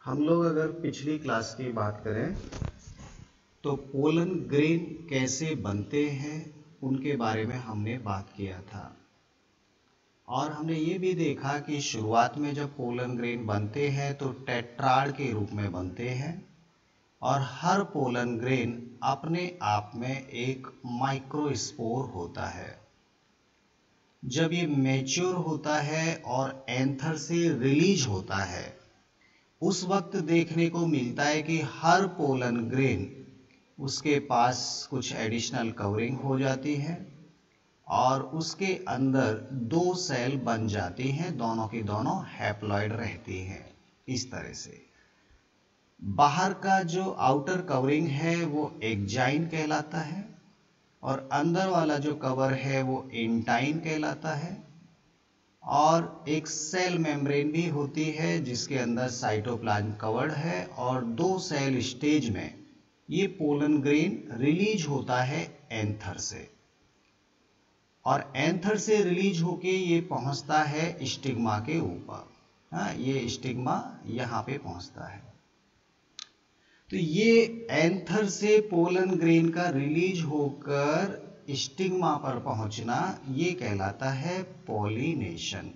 हम लोग अगर पिछली क्लास की बात करें तो पोलन ग्रेन कैसे बनते हैं उनके बारे में हमने बात किया था और हमने ये भी देखा कि शुरुआत में जब पोलन ग्रेन बनते हैं तो टेट्राड के रूप में बनते हैं और हर पोलन ग्रेन अपने आप में एक माइक्रोस्पोर होता है। जब ये मैच्योर होता है और एंथर से रिलीज होता है उस वक्त देखने को मिलता है कि हर पोलन ग्रेन उसके पास कुछ एडिशनल कवरिंग हो जाती है और उसके अंदर दो सेल बन जाती हैं, दोनों की दोनों हैप्लॉइड रहती हैं। इस तरह से बाहर का जो आउटर कवरिंग है वो एक्जाइन कहलाता है और अंदर वाला जो कवर है वो इंटाइन कहलाता है और एक सेल मेम्ब्रेन भी होती है जिसके अंदर साइटोप्लाज्म कवर्ड है और दो सेल स्टेज में ये पोलन ग्रेन रिलीज होता है एंथर से और एंथर से रिलीज होके ये पहुंचता है स्टिग्मा के ऊपर। हाँ, ये स्टिग्मा यहाँ पे पहुंचता है। तो ये एंथर से पोलन ग्रेन का रिलीज होकर स्टिग्मा पर पहुंचना ये कहलाता है पॉलिनेशन।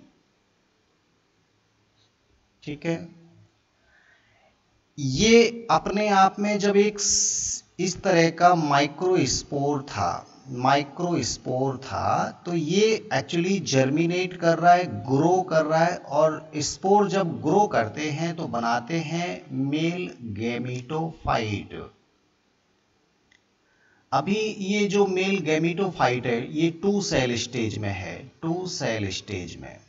ठीक है, ये अपने आप में जब एक इस तरह का माइक्रोस्पोर था तो ये एक्चुअली जर्मिनेट कर रहा है, ग्रो कर रहा है और स्पोर जब ग्रो करते हैं तो बनाते हैं मेल गैमेटोफाइट। अभी ये जो मेल गैमेटोफाइट है ये 2 सेल स्टेज में है, 2 सेल स्टेज में।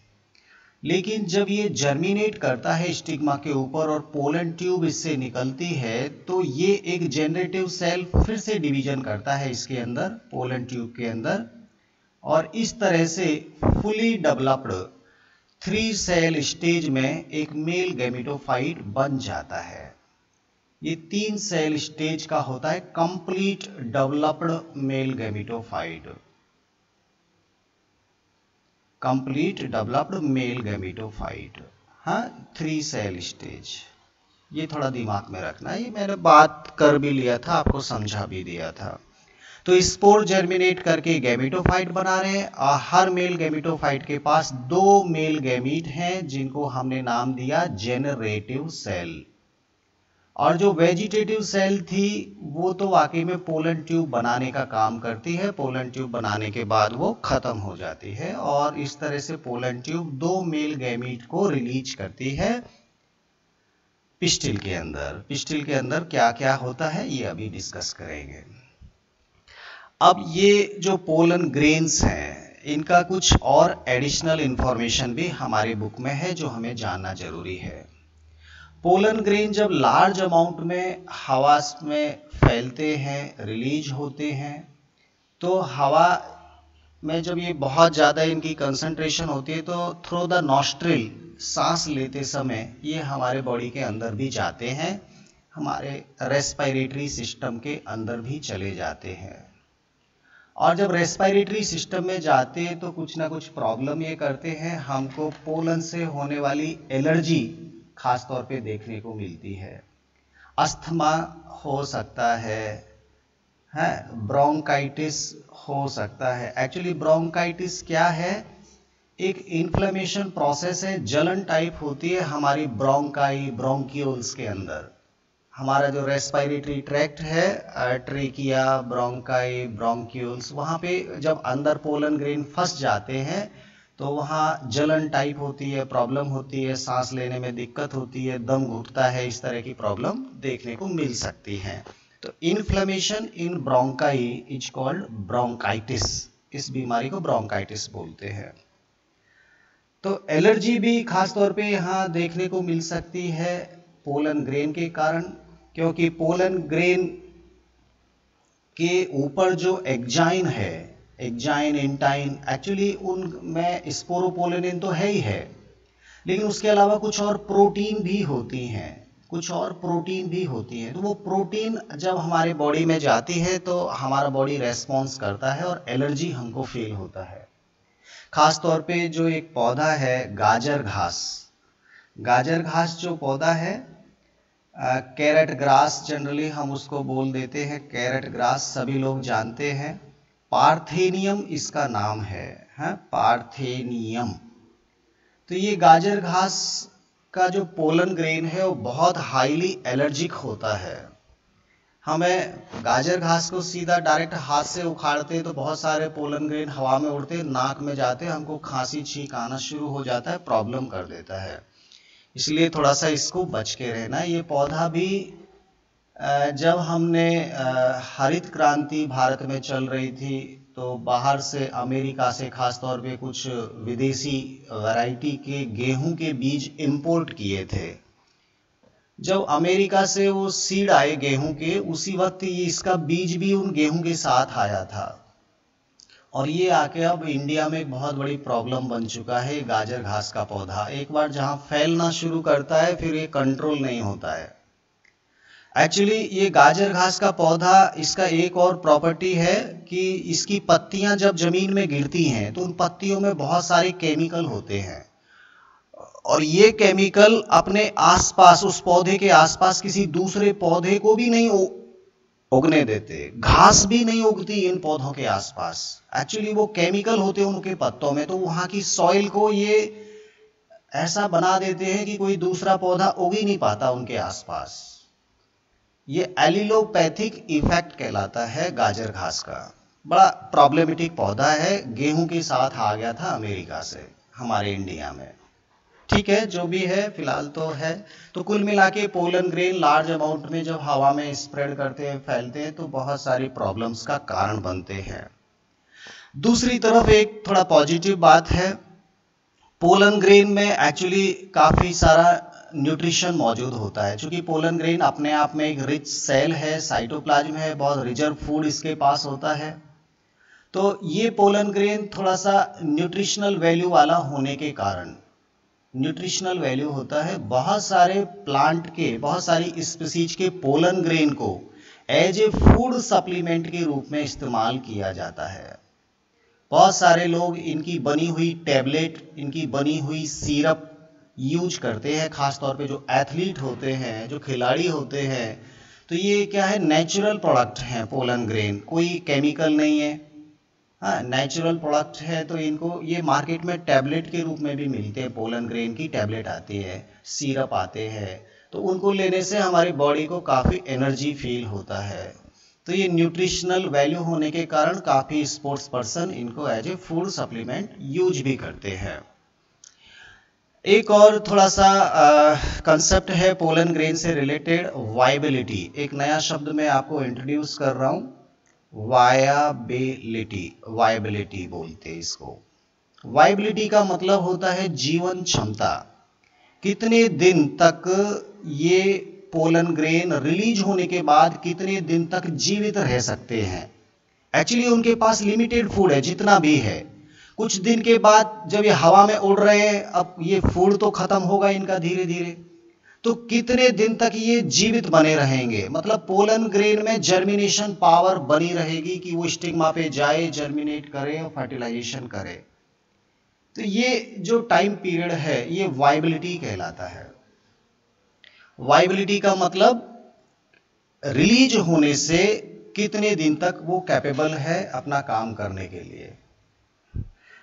लेकिन जब ये जर्मिनेट करता है स्टिग्मा के ऊपर और पोलन ट्यूब इससे निकलती है तो ये एक जनरेटिव सेल फिर से डिवीजन करता है इसके अंदर, पोलन ट्यूब के अंदर, और इस तरह से फुली डेवलप्ड 3 सेल स्टेज में एक मेल गैमेटोफाइट बन जाता है। ये 3 सेल स्टेज का होता है complete developed male gametophyte, complete developed male gametophyte. हाँ, 3 सेल स्टेज, ये थोड़ा दिमाग में रखना, ये मैंने बात कर भी लिया था, आपको समझा भी दिया था। तो स्पोर जर्मिनेट करके गैमेटोफाइट बना रहे हैं और हर मेल गैमेटोफाइट के पास 2 मेल गैमीट हैं जिनको हमने नाम दिया जेनरेटिव सेल। और जो वेजिटेटिव सेल थी वो तो वाकई में पोलन ट्यूब बनाने का काम करती है, पोलन ट्यूब बनाने के बाद वो खत्म हो जाती है और इस तरह से पोलन ट्यूब 2 मेल गैमीट को रिलीज करती है पिस्टिल के अंदर। पिस्टिल के अंदर क्या क्या होता है ये अभी डिस्कस करेंगे। अब ये जो पोलन ग्रेन्स हैं इनका कुछ और एडिशनल इंफॉर्मेशन भी हमारी बुक में है जो हमें जानना जरूरी है। पोलन ग्रेन जब लार्ज अमाउंट में हवा में फैलते हैं, रिलीज होते हैं, तो हवा में जब ये बहुत ज़्यादा इनकी कंसंट्रेशन होती है तो थ्रू द नॉस्ट्रिल, सांस लेते समय ये हमारे बॉडी के अंदर भी जाते हैं, हमारे रेस्पिरेटरी सिस्टम के अंदर भी चले जाते हैं। और जब रेस्पिरेटरी सिस्टम में जाते हैं तो कुछ ना कुछ प्रॉब्लम ये करते हैं, हमको पोलन से होने वाली एलर्जी खास तौर पे देखने को मिलती है। अस्थमा हो सकता है, ब्रोंकाइटिस हो सकता है। एक्चुअली ब्रोंकाइटिस क्या है? एक इन्फ्लेमेशन प्रोसेस है, जलन टाइप होती है हमारी ब्रोंकाई, ब्रोंक्यूल्स के अंदर। हमारा जो रेस्पिरेटरी ट्रैक्ट है, ट्रेकिया, ब्रोंकाई, ब्रोंक्यूल्स, वहाँ पे जब अंदर पोलन ग्रेन फंस जाते हैं तो वहाँ जलन टाइप होती है, प्रॉब्लम होती है, सांस लेने में दिक्कत होती है, दम घुटता है, इस तरह की प्रॉब्लम देखने को मिल सकती है। तो inflammation in bronchi is called bronchitis. इस बीमारी को ब्रोंकाइटिस बोलते हैं। तो एलर्जी भी खास तौर पे यहाँ देखने को मिल सकती है पोलन ग्रेन के कारण, क्योंकि पोलन ग्रेन के ऊपर जो एक्जाइन है, एक्जाइन, इंटाइन, एक्चुअली उनमें स्पोरोपोलिन तो है ही है, लेकिन उसके अलावा कुछ और प्रोटीन भी होती हैं, तो वो प्रोटीन जब हमारे बॉडी में जाती है तो हमारा बॉडी रेस्पॉन्स करता है और एलर्जी हमको फील होता है। खास तौर पे जो एक पौधा है गाजर घास जो पौधा है कैरेट ग्रास जनरली हम उसको बोल देते हैं, कैरेट ग्रास सभी लोग जानते हैं। पार्थेनियम इसका नाम है, पार्थेनियम। तो ये गाजर घास का जो पोलन ग्रेन है वो बहुत हाईली एलर्जिक होता है। हमें गाजर घास को सीधा डायरेक्ट हाथ से उखाड़ते तो बहुत सारे पोलन ग्रेन हवा में उड़ते, नाक में जाते, हमको खांसी छींक आना शुरू हो जाता है, प्रॉब्लम कर देता है। इसलिए थोड़ा सा इसको बच के रहना। ये पौधा भी जब हमने हरित क्रांति भारत में चल रही थी तो बाहर से अमेरिका से खास तौर पे कुछ विदेशी वैरायटी के गेहूं के बीज इंपोर्ट किए थे। जब अमेरिका से वो सीड आए गेहूं के, उसी वक्त ये इसका बीज भी उन गेहूं के साथ आया था और ये आके अब इंडिया में एक बहुत बड़ी प्रॉब्लम बन चुका है। गाजर घास का पौधा एक बार जहां फैलना शुरू करता है फिर ये कंट्रोल नहीं होता है। एक्चुअली ये गाजर घास का पौधा, इसका एक और प्रॉपर्टी है कि इसकी पत्तियां जब जमीन में गिरती हैं तो उन पत्तियों में बहुत सारे केमिकल होते हैं और ये केमिकल अपने आसपास, उस पौधे के आसपास किसी दूसरे पौधे को भी नहीं उगने देते। घास भी नहीं उगती इन पौधों के आसपास। एक्चुअली वो केमिकल होते हैं उनके पत्तों में, तो वहां की सॉइल को ये ऐसा बना देते हैं कि कोई दूसरा पौधा उग ही नहीं पाता उनके आसपास। ये एलिलोपैथिक इफेक्ट कहलाता है गाजर घास का। बड़ा प्रॉब्लमेटिक पौधा है, गेहूं के साथ आ गया था अमेरिका से हमारे इंडिया में। ठीक है, जो भी है फिलहाल तो है। तो कुल मिला के पोलन ग्रेन लार्ज अमाउंट में जब हवा में स्प्रेड करते हैं, फैलते हैं, तो बहुत सारी प्रॉब्लम्स का कारण बनते हैं। दूसरी तरफ एक थोड़ा पॉजिटिव बात है, पोलन ग्रेन में एक्चुअली काफी सारा न्यूट्रिशन मौजूद होता है। क्योंकि पोलन ग्रेन अपने आप में एक रिच सेल है, साइटोप्लाज्म है, बहुत रिजर्व फूड इसके पास होता है। तो ये पोलन ग्रेन थोड़ा सा न्यूट्रिशनल वैल्यू वाला होने के कारण, न्यूट्रिशनल वैल्यू होता है, बहुत सारे प्लांट के, बहुत सारी स्पीसीज के पोलन ग्रेन को एज ए फूड सप्लीमेंट के रूप में इस्तेमाल किया जाता है। बहुत सारे लोग इनकी बनी हुई टैबलेट, इनकी बनी हुई सिरप यूज करते हैं, खासतौर पे जो एथलीट होते हैं, जो खिलाड़ी होते हैं। तो ये क्या है, नेचुरल प्रोडक्ट हैं पोलन ग्रेन, कोई केमिकल नहीं है, हाँ नेचुरल प्रोडक्ट है। तो इनको ये मार्केट में टैबलेट के रूप में भी मिलते हैं, पोलन ग्रेन की टैबलेट आती है, सिरप आते हैं। तो उनको लेने से हमारी बॉडी को काफ़ी एनर्जी फील होता है। तो ये न्यूट्रिशनल वैल्यू होने के कारण काफ़ी स्पोर्ट्स पर्सन इनको as a food supplement use भी करते हैं। एक और थोड़ा सा कंसेप्ट है पोलन ग्रेन से रिलेटेड, वायबिलिटी। एक नया शब्द मैं आपको इंट्रोड्यूस कर रहा हूँ, वायबिलिटी। वायबिलिटी बोलते हैं इसको। वायबिलिटी का मतलब होता है जीवन क्षमता। कितने दिन तक ये पोलन ग्रेन रिलीज होने के बाद कितने दिन तक जीवित रह सकते हैं। एक्चुअली उनके पास लिमिटेड फूड है, जितना भी है। कुछ दिन के बाद जब ये हवा में उड़ रहे हैं, अब ये फूड तो खत्म होगा इनका धीरे धीरे, तो कितने दिन तक ये जीवित बने रहेंगे। मतलब पोलन ग्रेन में जर्मिनेशन पावर बनी रहेगी कि वो स्टिग्मा पे जाए, जर्मिनेट करे और फर्टिलाइजेशन करे। तो ये जो टाइम पीरियड है ये वायबिलिटी कहलाता है। वायबिलिटी का मतलब रिलीज होने से कितने दिन तक वो कैपेबल है अपना काम करने के लिए।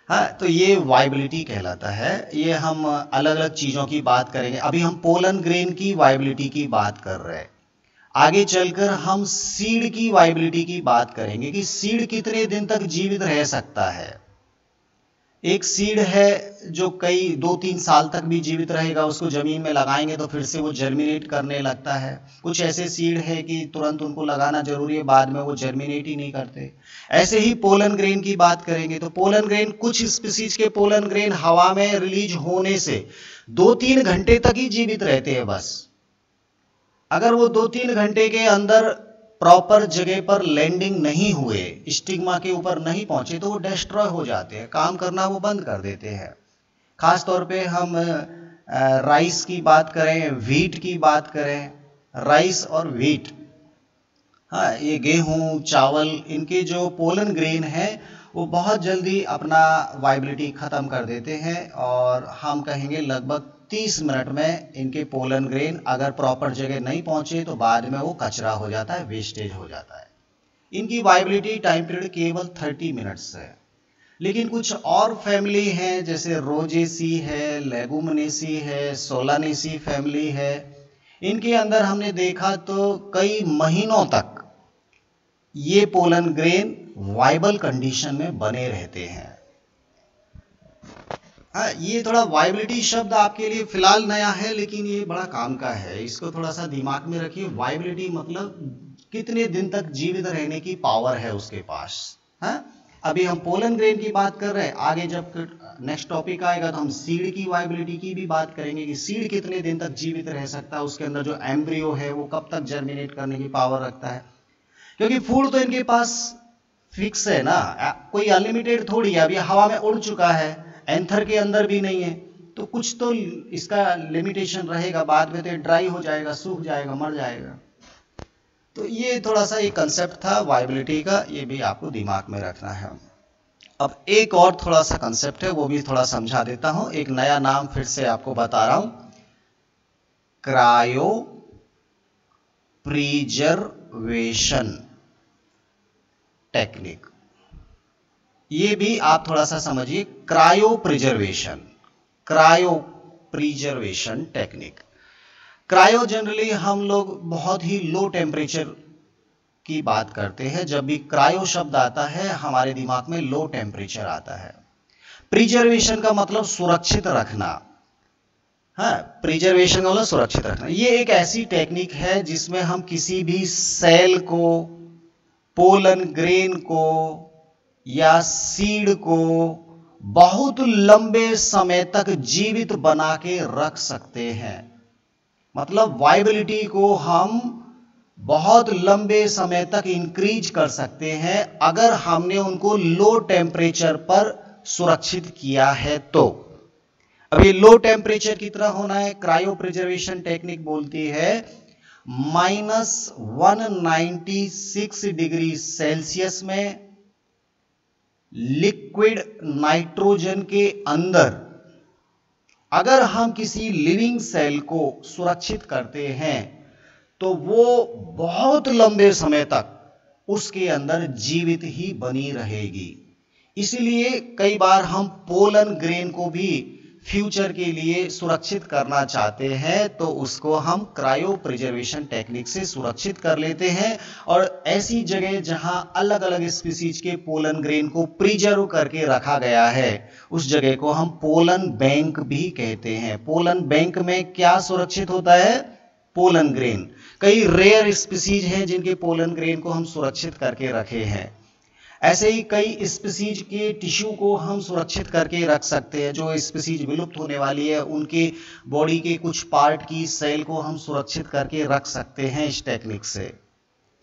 हाँ, तो ये वायबिलिटी कहलाता है। ये हम अलग अलग चीज़ों की बात करेंगे। अभी हम पोलन ग्रेन की वायबिलिटी की बात कर रहे हैं, आगे चलकर हम सीड की वायबिलिटी की बात करेंगे कि सीड कितने दिन तक जीवित रह सकता है। एक सीड है जो कई 2-3 साल तक भी जीवित रहेगा, उसको जमीन में लगाएंगे तो फिर से वो जर्मिनेट करने लगता है। कुछ ऐसे सीड है कि तुरंत उनको लगाना जरूरी है, बाद में वो जर्मिनेट ही नहीं करते। ऐसे ही पोलन ग्रेन की बात करेंगे तो पोलन ग्रेन, कुछ स्पीसीज के पोलन ग्रेन हवा में रिलीज होने से 2-3 घंटे तक ही जीवित रहते हैं बस। अगर वो 2-3 घंटे के अंदर प्रॉपर जगह पर लैंडिंग नहीं हुए, स्टिग्मा के ऊपर नहीं पहुंचे, तो वो डिस्ट्रॉय हो जाते हैं, काम करना वो बंद कर देते हैं। खास तौर पे हम राइस की बात करें, व्हीट की बात करें, राइस और व्हीट, हाँ ये गेहूं, चावल, इनके जो पोलन ग्रेन है वो बहुत जल्दी अपना वायबिलिटी ख़त्म कर देते हैं और हम कहेंगे लगभग 30 मिनट में इनके पोलन ग्रेन अगर प्रॉपर जगह नहीं पहुंचे तो बाद में वो कचरा हो जाता है, वेस्टेज हो जाता है। इनकी वाइबिलिटी टाइम पीरियड केवल 30 मिनट्स है। लेकिन कुछ और फैमिली हैं जैसे रोजेसी है, लेगुमिनेसी है, सोलानेसी फैमिली है, इनके अंदर हमने देखा तो कई महीनों तक ये पोलन ग्रेन वाइबल कंडीशन में बने रहते हैं। हाँ, ये थोड़ा वाइबिलिटी शब्द आपके लिए फिलहाल नया है, लेकिन ये बड़ा काम का है, इसको थोड़ा सा दिमाग में रखिए। वाइबिलिटी मतलब कितने दिन तक जीवित रहने की पावर है उसके पास। हाँ, अभी हम पोलन ग्रेन की बात कर रहे हैं, आगे जब नेक्स्ट टॉपिक आएगा तो हम सीड की वाइबिलिटी की भी बात करेंगे कि सीड कितने दिन तक जीवित रह सकता है, उसके अंदर जो एम्ब्रियो है वो कब तक जर्मिनेट करने की पावर रखता है। क्योंकि फूड तो इनके पास फिक्स है ना, कोई अनलिमिटेड थोड़ी है। अभी हवा में उड़ चुका है, एंथर के अंदर भी नहीं है, तो कुछ तो इसका लिमिटेशन रहेगा, बाद में तो ड्राई हो जाएगा, सूख जाएगा, मर जाएगा। तो ये थोड़ा सा एक कंसेप्ट था वाइबिलिटी का, ये भी आपको दिमाग में रखना है। अब एक और थोड़ा सा कंसेप्ट है, वो भी थोड़ा समझा देता हूं। एक नया नाम फिर से आपको बता रहा हूं, क्रायो प्रिजर्वेशन टेक्निक। ये भी आप थोड़ा सा समझिए, cryo preservation technique. Cryo generally हम लोग बहुत ही लो टेम्परेचर की बात करते हैं। जब भी क्रायो शब्द आता है हमारे दिमाग में लो टेम्परेचर आता है। प्रिजर्वेशन का मतलब सुरक्षित रखना। हाँ, प्रिजर्वेशन का मतलब सुरक्षित रखना। ये एक ऐसी टेक्निक है जिसमें हम किसी भी सेल को, पोलन ग्रेन को या सीड को बहुत लंबे समय तक जीवित बना के रख सकते हैं। मतलब वाइबिलिटी को हम बहुत लंबे समय तक इंक्रीज कर सकते हैं अगर हमने उनको लो टेम्परेचर पर सुरक्षित किया है तो। अब ये लो टेम्परेचर कितना होना है? क्रायो प्रिजर्वेशन टेक्निक बोलती है -196 डिग्री सेल्सियस में लिक्विड नाइट्रोजन के अंदर अगर हम किसी लिविंग सेल को सुरक्षित करते हैं तो वो बहुत लंबे समय तक उसके अंदर जीवित ही बनी रहेगी। इसलिए कई बार हम पोलन ग्रेन को भी फ्यूचर के लिए सुरक्षित करना चाहते हैं तो उसको हम क्रायो प्रिजर्वेशन टेक्निक से सुरक्षित कर लेते हैं। और ऐसी जगह जहां अलग अलग स्पीसीज के पोलन ग्रेन को प्रिजर्व करके रखा गया है उस जगह को हम पोलन बैंक भी कहते हैं। पोलन बैंक में क्या सुरक्षित होता है? Pollen grain. कई रेयर स्पीसीज हैं जिनके पोलन ग्रेन को हम सुरक्षित करके रखे हैं। ऐसे ही कई स्पीसीज के टिश्यू को हम सुरक्षित करके रख सकते हैं। जो स्पीसीज विलुप्त होने वाली है उनके बॉडी के कुछ पार्ट की सेल को हम सुरक्षित करके रख सकते हैं इस टेक्निक से।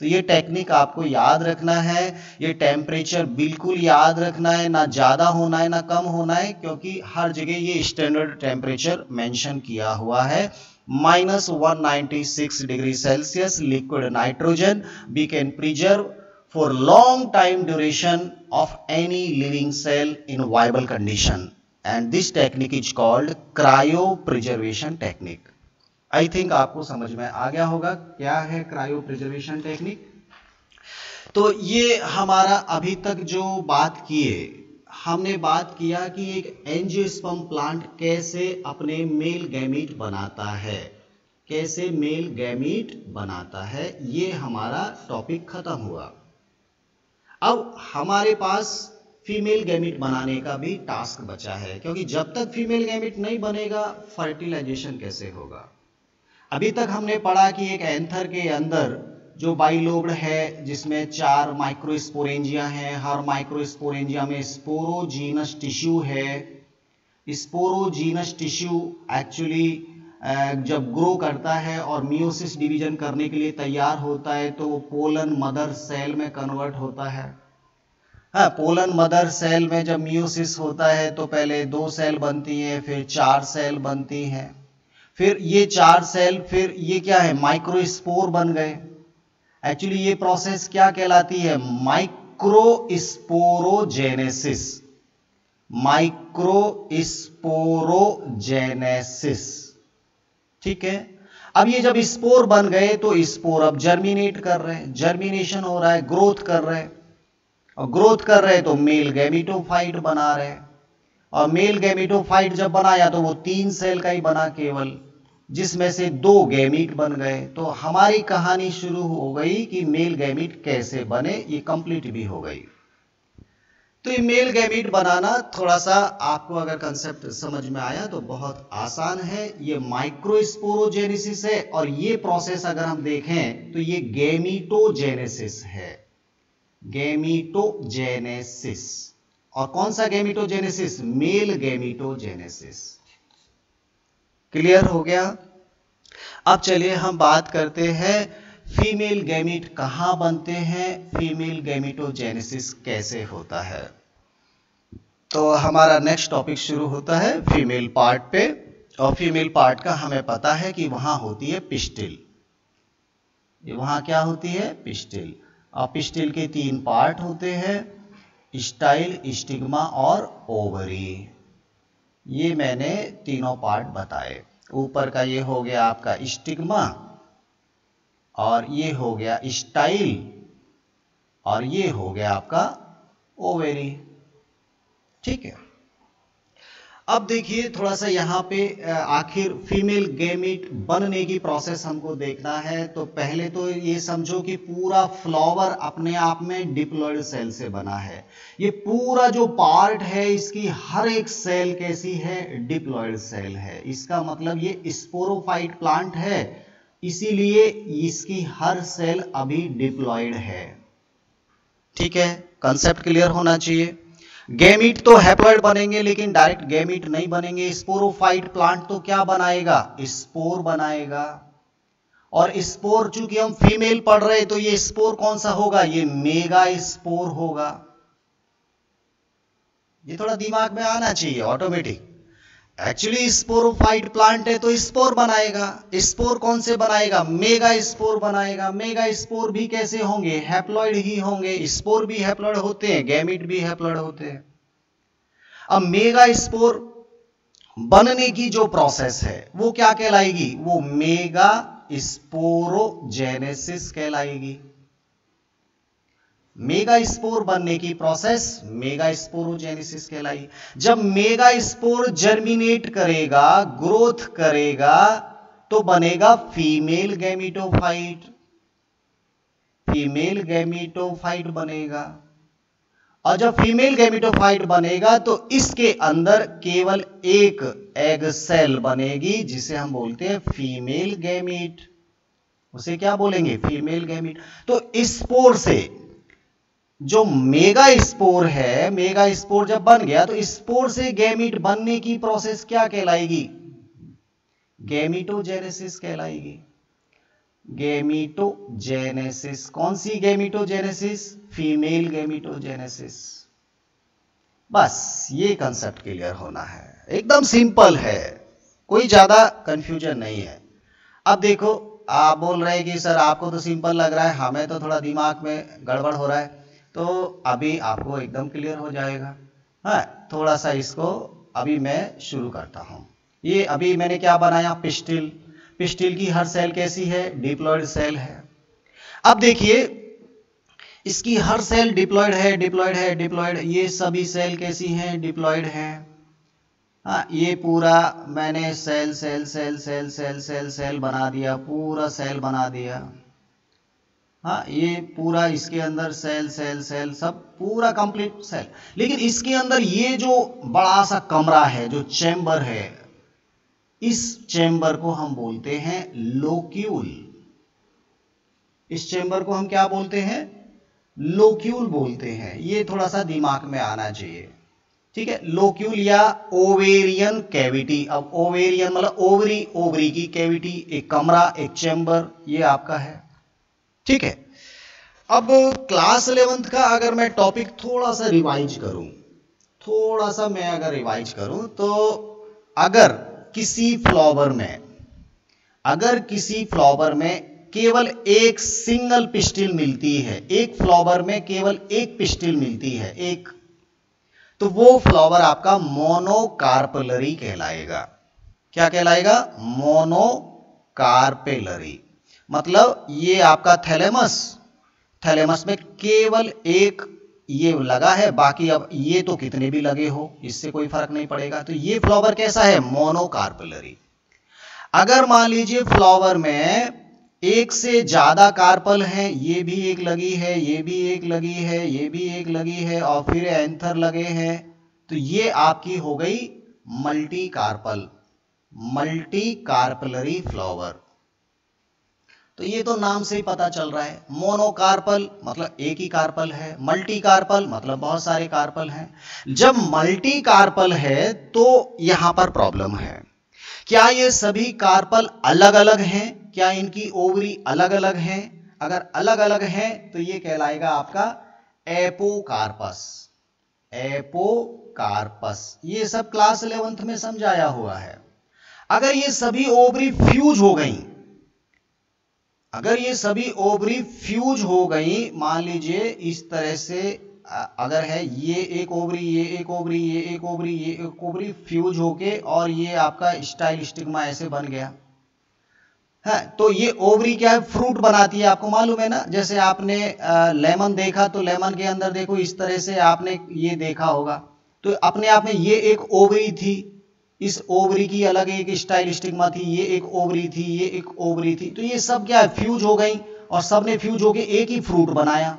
तो ये टेक्निक आपको याद रखना है। ये टेम्परेचर बिल्कुल याद रखना है, ना ज़्यादा होना है ना कम होना है, क्योंकि हर जगह ये स्टैंडर्ड टेम्परेचर मेंशन किया हुआ है। -196 degree Celsius liquid nitrogen we can preserve for long time duration of any living cell in viable condition, and this technique is called cryopreservation technique. I think आपको समझ में आ गया होगा क्या है क्रायोप्रिजर्वेशन टेक्निक। तो ये हमारा अभी तक जो बात किए, हमने बात किया कि एक एंजियोस्पर्म प्लांट कैसे अपने मेल गैमीट बनाता है, कैसे मेल गैमीट बनाता है, ये हमारा टॉपिक खत्म हुआ। अब हमारे पास फीमेल गैमीट बनाने का भी टास्क बचा है, क्योंकि जब तक फीमेल गैमीट नहीं बनेगा फर्टिलाइजेशन कैसे होगा। अभी तक हमने पढ़ा कि एक एंथर के अंदर जो बाइलोब्ड है जिसमें 4 माइक्रोस्पोरेंजिया हैं, हर माइक्रोस्पोरेंजिया में स्पोरोजीनस टिश्यू है। स्पोरोजीनस टिश्यू एक्चुअली जब ग्रो करता है और मियोसिस डिवीजन करने के लिए तैयार होता है तो वो पोलन मदर सेल में कन्वर्ट होता है। हाँ, पोलन मदर सेल में जब मियोसिस होता है तो पहले 2 सेल बनती हैं, फिर 4 सेल बनती हैं, फिर ये 4 सेल, फिर ये क्या है, माइक्रोस्पोर बन गए। एक्चुअली ये प्रोसेस क्या कहलाती है? माइक्रोस्पोरोजेनेसिस। माइक्रोस्पोरोजेनेसिस। ठीक है, अब ये जब स्पोर बन गए तो स्पोर अब जर्मिनेट कर रहे हैं, जर्मिनेशन हो रहा है, ग्रोथ कर रहे हैं, और ग्रोथ कर रहे हैं तो मेल गैमेटोफाइट बना रहे हैं, और मेल गैमेटोफाइट जब बनाया तो वो 3 सेल का ही बना केवल, जिसमें से 2 गैमीट बन गए। तो हमारी कहानी शुरू हो गई कि मेल गैमीट कैसे बने, ये कंप्लीट भी हो गई। तो ये मेल गैमीट बनाना थोड़ा सा आपको अगर कंसेप्ट समझ में आया तो बहुत आसान है। ये माइक्रोस्पोरोजेनेसिस है, और ये प्रोसेस अगर हम देखें तो ये गैमीटोजेनेसिस है, गैमीटोजेनेसिस। और कौन सा गैमीटोजेनेसिस? मेल गैमीटोजेनेसिस। क्लियर हो गया? अब चलिए हम बात करते हैं फीमेल गैमीट कहां बनते हैं, फीमेल गैमीटोजेनेसिस कैसे होता है। तो हमारा नेक्स्ट टॉपिक शुरू होता है फीमेल पार्ट पे, और फीमेल पार्ट का हमें पता है कि वहां होती है पिस्टिल। ये वहां क्या होती है? पिस्टिल। और पिस्टिल के 3 पार्ट होते हैं, स्टाइल, स्टिग्मा और ओवरी। ये मैंने तीनों पार्ट बताए। ऊपर का ये हो गया आपका स्टिग्मा, और ये हो गया स्टाइल, और ये हो गया आपका ओवेरी। ठीक है, अब देखिए थोड़ा सा यहाँ पे आखिर फीमेल गैमीट बनने की प्रोसेस हमको देखना है। तो पहले तो ये समझो कि पूरा फ्लावर अपने आप में डिप्लॉयड सेल से बना है। ये पूरा जो पार्ट है इसकी हर एक सेल कैसी है? डिप्लॉयड सेल है। इसका मतलब ये स्पोरोफाइट प्लांट है, इसीलिए इसकी हर सेल अभी डिप्लॉयड है। ठीक है, कंसेप्ट क्लियर होना चाहिए। गैमीट तो हैप्लॉइड बनेंगे, लेकिन डायरेक्ट गैमीट नहीं बनेंगे। स्पोरोफाइट प्लांट तो क्या बनाएगा? स्पोर बनाएगा। और स्पोर चूंकि हम फीमेल पढ़ रहे हैं तो ये स्पोर कौन सा होगा? ये मेगा स्पोर होगा। ये थोड़ा दिमाग में आना चाहिए ऑटोमेटिक। एक्चुअली स्पोरोफाइट प्लांट है तो स्पोर बनाएगा। स्पोर कौन से बनाएगा? मेगा स्पोर बनाएगा। मेगा स्पोर भी कैसे होंगे? हैप्लॉइड ही होंगे। स्पोर भी हैप्लॉइड होते हैं, गैमीट भी हैप्लॉइड होते हैं। अब मेगा स्पोर बनने की जो प्रोसेस है वो क्या कहलाएगी? वो मेगा स्पोरोजेनेसिस कहलाएगी। मेगा स्पोर बनने की प्रोसेस मेगा स्पोरोजेनेसिस कहलाई। जब मेगा स्पोर जर्मिनेट करेगा, ग्रोथ करेगा, तो बनेगा फीमेल गैमीटोफाइट। फीमेल गैमीटोफाइट बनेगा। और जब फीमेल गैमीटोफाइट बनेगा तो इसके अंदर केवल एक एग सेल बनेगी, जिसे हम बोलते हैं फीमेल गैमीट। उसे क्या बोलेंगे? Female gamete. तो स्पोर से जो मेगा स्पोर है, मेगा स्पोर जब बन गया तो स्पोर से गैमीट बनने की प्रोसेस क्या कहलाएगी? गैमीटोजेनेसिस कहलाएगी। गैमीटोजेनेसिस। कौन सी गैमीटोजेनेसिस? फीमेल गैमीटोजेनेसिस। बस ये कंसेप्ट क्लियर होना है, एकदम सिंपल है, कोई ज्यादा कंफ्यूजन नहीं है। अब देखो, आप बोल रहे हैं कि सर आपको तो सिंपल लग रहा है, हमें तो थोड़ा दिमाग में गड़बड़ हो रहा है। तो अभी आपको एकदम क्लियर हो जाएगा। हाँ, थोड़ा सा इसको अभी मैं शुरू करता हूं। ये अभी मैंने क्या बनाया? पिस्टिल। पिस्टिल की हर सेल कैसी है? डिप्लॉयड सेल है। अब देखिए इसकी हर सेल डिप्लॉयड है, डिप्लॉयड है, डिप्लॉयड। ये सभी सेल कैसी हैं? डिप्लॉयड है। हाँ, ये पूरा मैंने cell cell cell cell cell cell cell बना दिया, पूरा सेल बना दिया। हाँ, ये पूरा इसके अंदर सेल सेल सेल सब पूरा कंप्लीट सेल। लेकिन इसके अंदर ये जो बड़ा सा कमरा है, जो चैम्बर है, इस चैम्बर को हम बोलते हैं लोक्यूल। इस चैम्बर को हम क्या बोलते हैं? लोक्यूल बोलते हैं। ये थोड़ा सा दिमाग में आना चाहिए। ठीक है, लोक्यूल या ओवेरियन कैविटी। अब ओवेरियन मतलब ओवरी, ओवरी की कैविटी, एक कमरा, एक चैम्बर, ये आपका है। ठीक है, अब क्लास 11th का अगर मैं टॉपिक थोड़ा सा रिवाइज करूं, थोड़ा सा मैं अगर रिवाइज करूं, तो अगर किसी फ्लावर में केवल एक सिंगल पिस्टिल मिलती है, एक फ्लावर में केवल एक पिस्टिल मिलती है, एक, तो वो फ्लावर आपका मोनोकार्पेलरी कहलाएगा। क्या कहलाएगा? मोनोकार्पेलरी। मतलब ये आपका थैलेमस में केवल एक ये लगा है, बाकी अब ये तो कितने भी लगे हो इससे कोई फर्क नहीं पड़ेगा। तो ये फ्लावर कैसा है? मोनोकार्पेलरी। अगर मान लीजिए फ्लावर में एक से ज्यादा कार्पल हैं, ये भी एक लगी है, ये भी एक लगी है, ये भी एक लगी है और फिर एंथर लगे हैं, तो ये आपकी हो गई मल्टी कार्पलरी फ्लावर। तो ये तो नाम से ही पता चल रहा है, मोनोकार्पल मतलब एक ही कार्पल है, मल्टी कार्पल मतलब बहुत सारे कार्पल हैं। जब मल्टी कार्पल है तो यहां पर प्रॉब्लम है। क्या ये सभी कार्पल अलग अलग हैं? क्या इनकी ओवरी अलग अलग हैं? अगर अलग अलग हैं तो ये कहलाएगा आपका एपोकार्पस। ये सब क्लास 11th में समझाया हुआ है। अगर ये सभी ओवरी फ्यूज हो गई, मान लीजिए इस तरह से अगर है, ये एक ओवरी, ये एक ओवरी, ये एक ओवरी, ये एक ओवरी फ्यूज होके और ये आपका स्टाइल स्टिग्मा ऐसे बन गया है, तो ये ओवरी क्या है? फ्रूट बनाती है। आपको मालूम है ना, जैसे आपने लेमन देखा तो लेमन के अंदर देखो इस तरह से आपने ये देखा होगा, तो अपने आप में ये एक ओवरी थी, इस ओवरी की अलग एक स्टाइल स्टिग्मा थी, ये एक ओवरी थी, ये एक ओवरी थी, तो ये सब क्या है? फ्यूज हो गई और सब ने फ्यूज होके एक ही फ्रूट बनाया।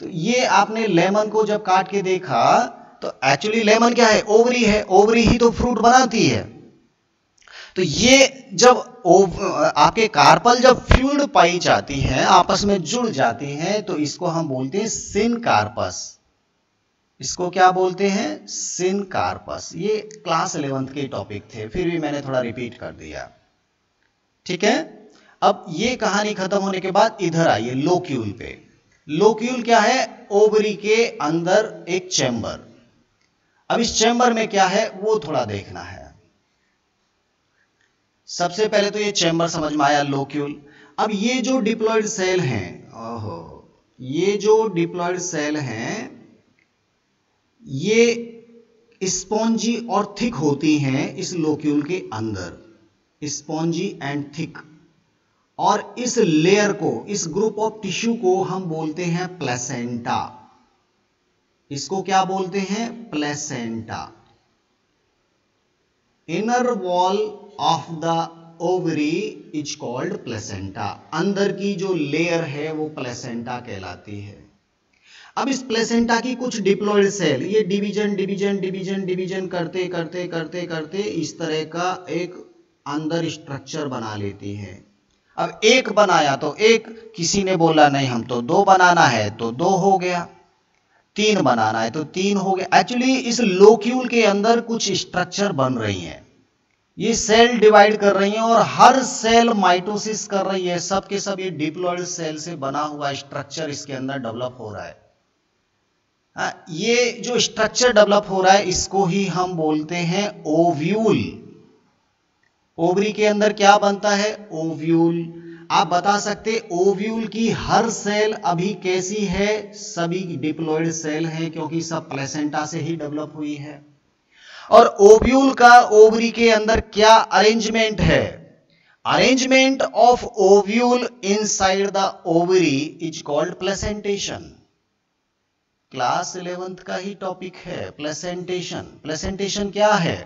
तो ये आपने लेमन को जब काट के देखा तो एक्चुअली लेमन क्या है? ओवरी है, ओवरी ही तो फ्रूट बनाती है। तो ये जब आपके कार्पल जब फ्यूल्ड पाई जाती हैं, आपस में जुड़ जाती हैं, तो इसको हम बोलते हैं सिनकार्पस। इसको क्या बोलते हैं? सिनकार्पस। ये क्लास 11th के टॉपिक थे, फिर भी मैंने थोड़ा रिपीट कर दिया, ठीक है। अब ये कहानी खत्म होने के बाद इधर आइए लोक्यूल पे। लोक्यूल क्या है? ओवरी के अंदर एक चैम्बर। अब इस चैम्बर में क्या है वो थोड़ा देखना है। सबसे पहले तो ये चैम्बर समझ में आया, लोक्यूल। अब ये जो डिप्लॉयड सेल हैं, ये जो डिप्लॉयड सेल हैं ये स्पॉन्जी और थिक होती हैं इस लोक्यूल के अंदर, स्पॉन्जी एंड थिक। और इस लेयर को, इस ग्रुप ऑफ टिश्यू को हम बोलते हैं प्लेसेंटा। इसको क्या बोलते हैं? Placenta. Inner wall of the ovary is called placenta. अंदर की जो लेयर है वो प्लेसेंटा कहलाती है। अब इस प्लेसेंटा की कुछ डिप्लॉयड सेल ये डिवीजन करते करते करते करते इस तरह का एक अंदर स्ट्रक्चर बना लेती है। अब एक बनाया तो एक, किसी ने बोला नहीं हम तो दो बनाना है तो दो हो गया, तीन बनाना है तो तीन हो गया। एक्चुअली इस लोक्यूल के अंदर कुछ स्ट्रक्चर बन रही हैं, ये सेल डिवाइड कर रही हैं और हर सेल माइटोसिस कर रही है। सब के सब ये डिप्लॉयड सेल से बना हुआ स्ट्रक्चर इसके अंदर डेवलप हो रहा है। ये जो स्ट्रक्चर डेवलप हो रहा है इसको ही हम बोलते हैं ओव्यूल। ओवरी के अंदर क्या बनता है? ओव्यूल। आप बता सकते ओव्यूल की हर सेल अभी कैसी है? सभी डिप्लॉयड सेल हैं क्योंकि सब प्लेसेंटा से ही डेवलप हुई है। और ओव्यूल का ओवरी के अंदर क्या अरेंजमेंट है? Arrangement of ovule inside the ovary is called placentation. Class 11th का ही टॉपिक है प्लेसेंटेशन। प्लेसेंटेशन क्या है?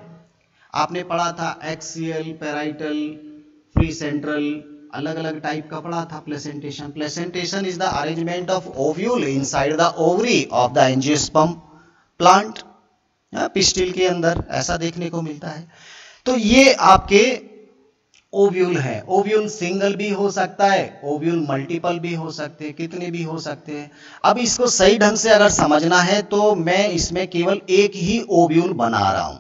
आपने पढ़ा था एक्सियल, पैराइटल, फ्री सेंट्रल, अलग अलग टाइप का पढ़ा था placentation. Placentation is the arrangement of ovule inside the ovary of the angiosperm plant. Pistil के अंदर ऐसा देखने को मिलता है। तो ये आपके ओव्यूल है। ओव्यूल सिंगल भी हो सकता है, ओव्यूल मल्टीपल भी हो सकते हैं, कितने भी हो सकते हैं। अब इसको सही ढंग से अगर समझना है तो मैं इसमें केवल एक ही ओव्यूल बना रहा हूं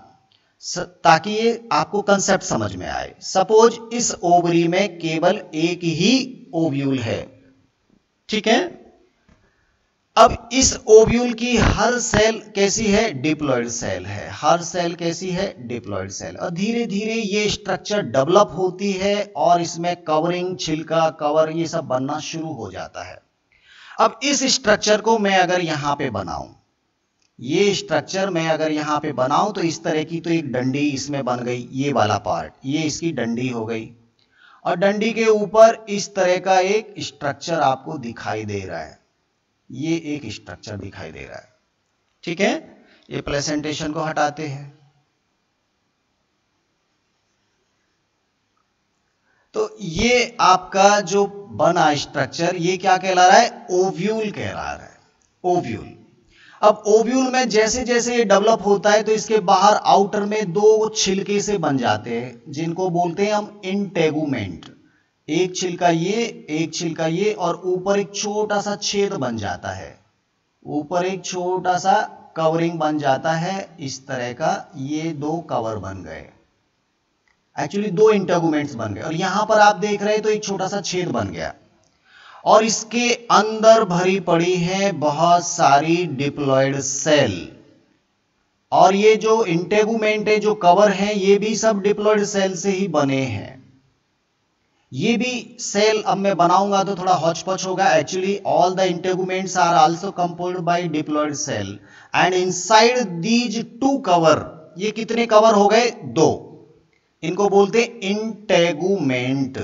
ताकि ये आपको कंसेप्ट समझ में आए। सपोज इस ओवरी में केवल एक ही ओव्यूल है, ठीक है। अब इस ओव्यूल की हर सेल कैसी है? डिप्लॉयड सेल है। हर सेल कैसी है? Diploid cell. और धीरे धीरे ये स्ट्रक्चर डेवलप होती है और इसमें कवरिंग, छिलका, कवर ये सब बनना शुरू हो जाता है। अब इस स्ट्रक्चर को मैं अगर यहां पे बनाऊं, ये स्ट्रक्चर मैं अगर यहाँ पे बनाऊं तो इस तरह की तो एक डंडी इसमें बन गई, ये वाला पार्ट, ये इसकी डंडी हो गई, और डंडी के ऊपर इस तरह का एक स्ट्रक्चर आपको दिखाई दे रहा है, ये एक स्ट्रक्चर दिखाई दे रहा है। ठीक है, ये प्रेजेंटेशन को हटाते हैं। तो ये आपका जो बना स्ट्रक्चर, ये क्या कहला रहा है? ओव्यूल कहला रहा है, ओव्यूल। अब ओव्यूल में जैसे जैसे ये डेवलप होता है तो इसके बाहर आउटर में दो छिलके से बन जाते हैं, जिनको बोलते हैं हम इंटेगुमेंट। एक छिलका ये, एक छिलका ये, और ऊपर एक छोटा सा छेद बन जाता है, ऊपर एक छोटा सा कवरिंग बन जाता है इस तरह का। ये दो कवर बन गए, एक्चुअली दो इंटेगुमेंट्स बन गए, और यहां पर आप देख रहे हैं तो एक छोटा सा छेद बन गया, और इसके अंदर भरी पड़ी है बहुत सारी डिप्लॉयड सेल। और ये जो इंटेगुमेंट है, जो कवर है, ये भी सब डिप्लॉयड सेल से ही बने हैं। ये भी सेल अब मैं बनाऊंगा तो थोड़ा हौच-पौच होगा। Actually all the integuments are also composed by diploid cell, and inside these two cover, ये कितने कवर हो गए? दो। इनको बोलते हैं इंटेगुमेंट,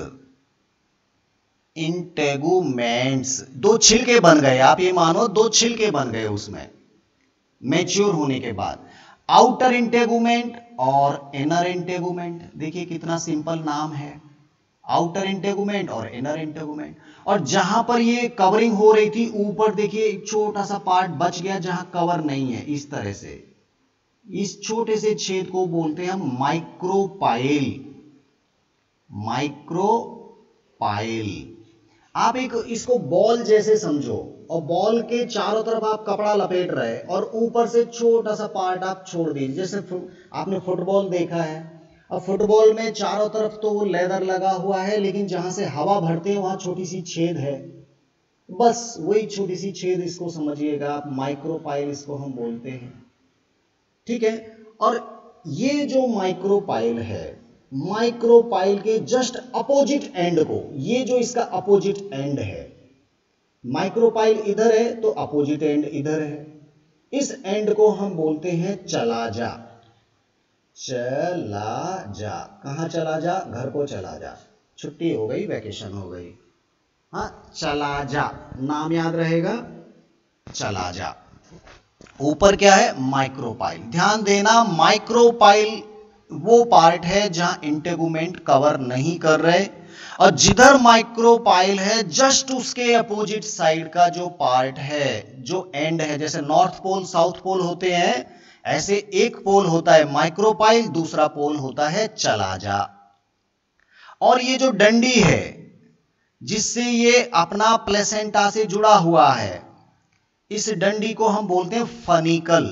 इंटेगुमेंट्स। दो छिलके बन गए, आप ये मानो दो छिलके बन गए उसमें मैच्योर होने के बाद। आउटर इंटेगुमेंट और इनर इंटेगुमेंट, देखिए कितना सिंपल नाम है, आउटर इंटेगुमेंट और इनर इंटेगुमेंट। और जहां पर ये कवरिंग हो रही थी, ऊपर देखिए एक छोटा सा पार्ट बच गया जहां कवर नहीं है, इस तरह से। इस छोटे से छेद को बोलते हैं हम माइक्रोपाइल, माइक्रोपाइल। आप एक इसको बॉल जैसे समझो, और बॉल के चारों तरफ आप कपड़ा लपेट रहे हैं, और ऊपर से छोटा सा पार्ट आप छोड़ दीजिए। जैसे आपने फुटबॉल देखा है, अब फुटबॉल में चारों तरफ तो वो लेदर लगा हुआ है, लेकिन जहां से हवा भरते हैं वहां छोटी सी छेद है, बस वही छोटी सी छेद, इसको समझिएगा आप, माइक्रोपाइल इसको हम बोलते हैं। ठीक है, और ये जो माइक्रोपाइल है, माइक्रोपाइल के जस्ट अपोजिट एंड को, ये जो इसका अपोजिट एंड है, माइक्रोपाइल इधर है तो अपोजिट एंड इधर है, इस एंड को हम बोलते हैं चला जा। चला जा, कहां चला जा? घर को चला जा, छुट्टी हो गई, वैकेशन हो गई, हाँ, चला जा, नाम याद रहेगा, चला जा। ऊपर क्या है? माइक्रोपाइल। ध्यान देना, माइक्रोपाइल वो पार्ट है जहां इंटेगुमेंट कवर नहीं कर रहे, और जिधर माइक्रोपाइल है जस्ट उसके अपोजिट साइड का जो पार्ट है, जो एंड है, जैसे नॉर्थ पोल साउथ पोल होते हैं, ऐसे एक पोल होता है माइक्रोपाइल, दूसरा पोल होता है चला जा। और ये जो डंडी है जिससे ये अपना प्लेसेंटा से जुड़ा हुआ है, इस डंडी को हम बोलते हैं फनिकल।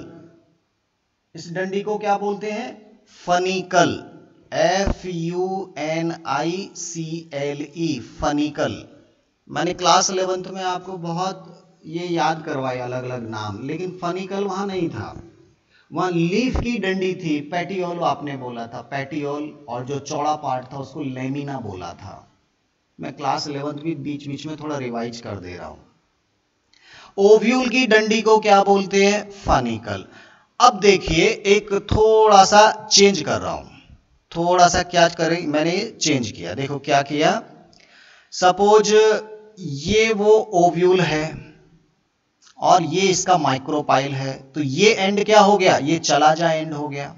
इस डंडी को क्या बोलते हैं? Funicle, FUNICLE, funicle. मैंने क्लास 11th में आपको बहुत ये याद करवाया अलग अलग नाम, लेकिन फनिकल वहां नहीं था, वहां लीफ की डंडी थी। पैटियोल आपने बोला था, पैटियोल, और जो चौड़ा पार्ट था उसको लेमिना बोला था। मैं क्लास 11th भी बीच बीच में थोड़ा रिवाइज कर दे रहा हूं। ओव्यूल की डंडी को क्या बोलते हैं? फनिकल। अब देखिए, एक थोड़ा सा चेंज कर रहा हूं, थोड़ा सा क्या करें, मैंने चेंज किया, देखो क्या किया। सपोज ये वो ओव्यूल है और ये इसका माइक्रोपाइल है, तो ये एंड क्या हो गया? ये चला जा एंड हो गया,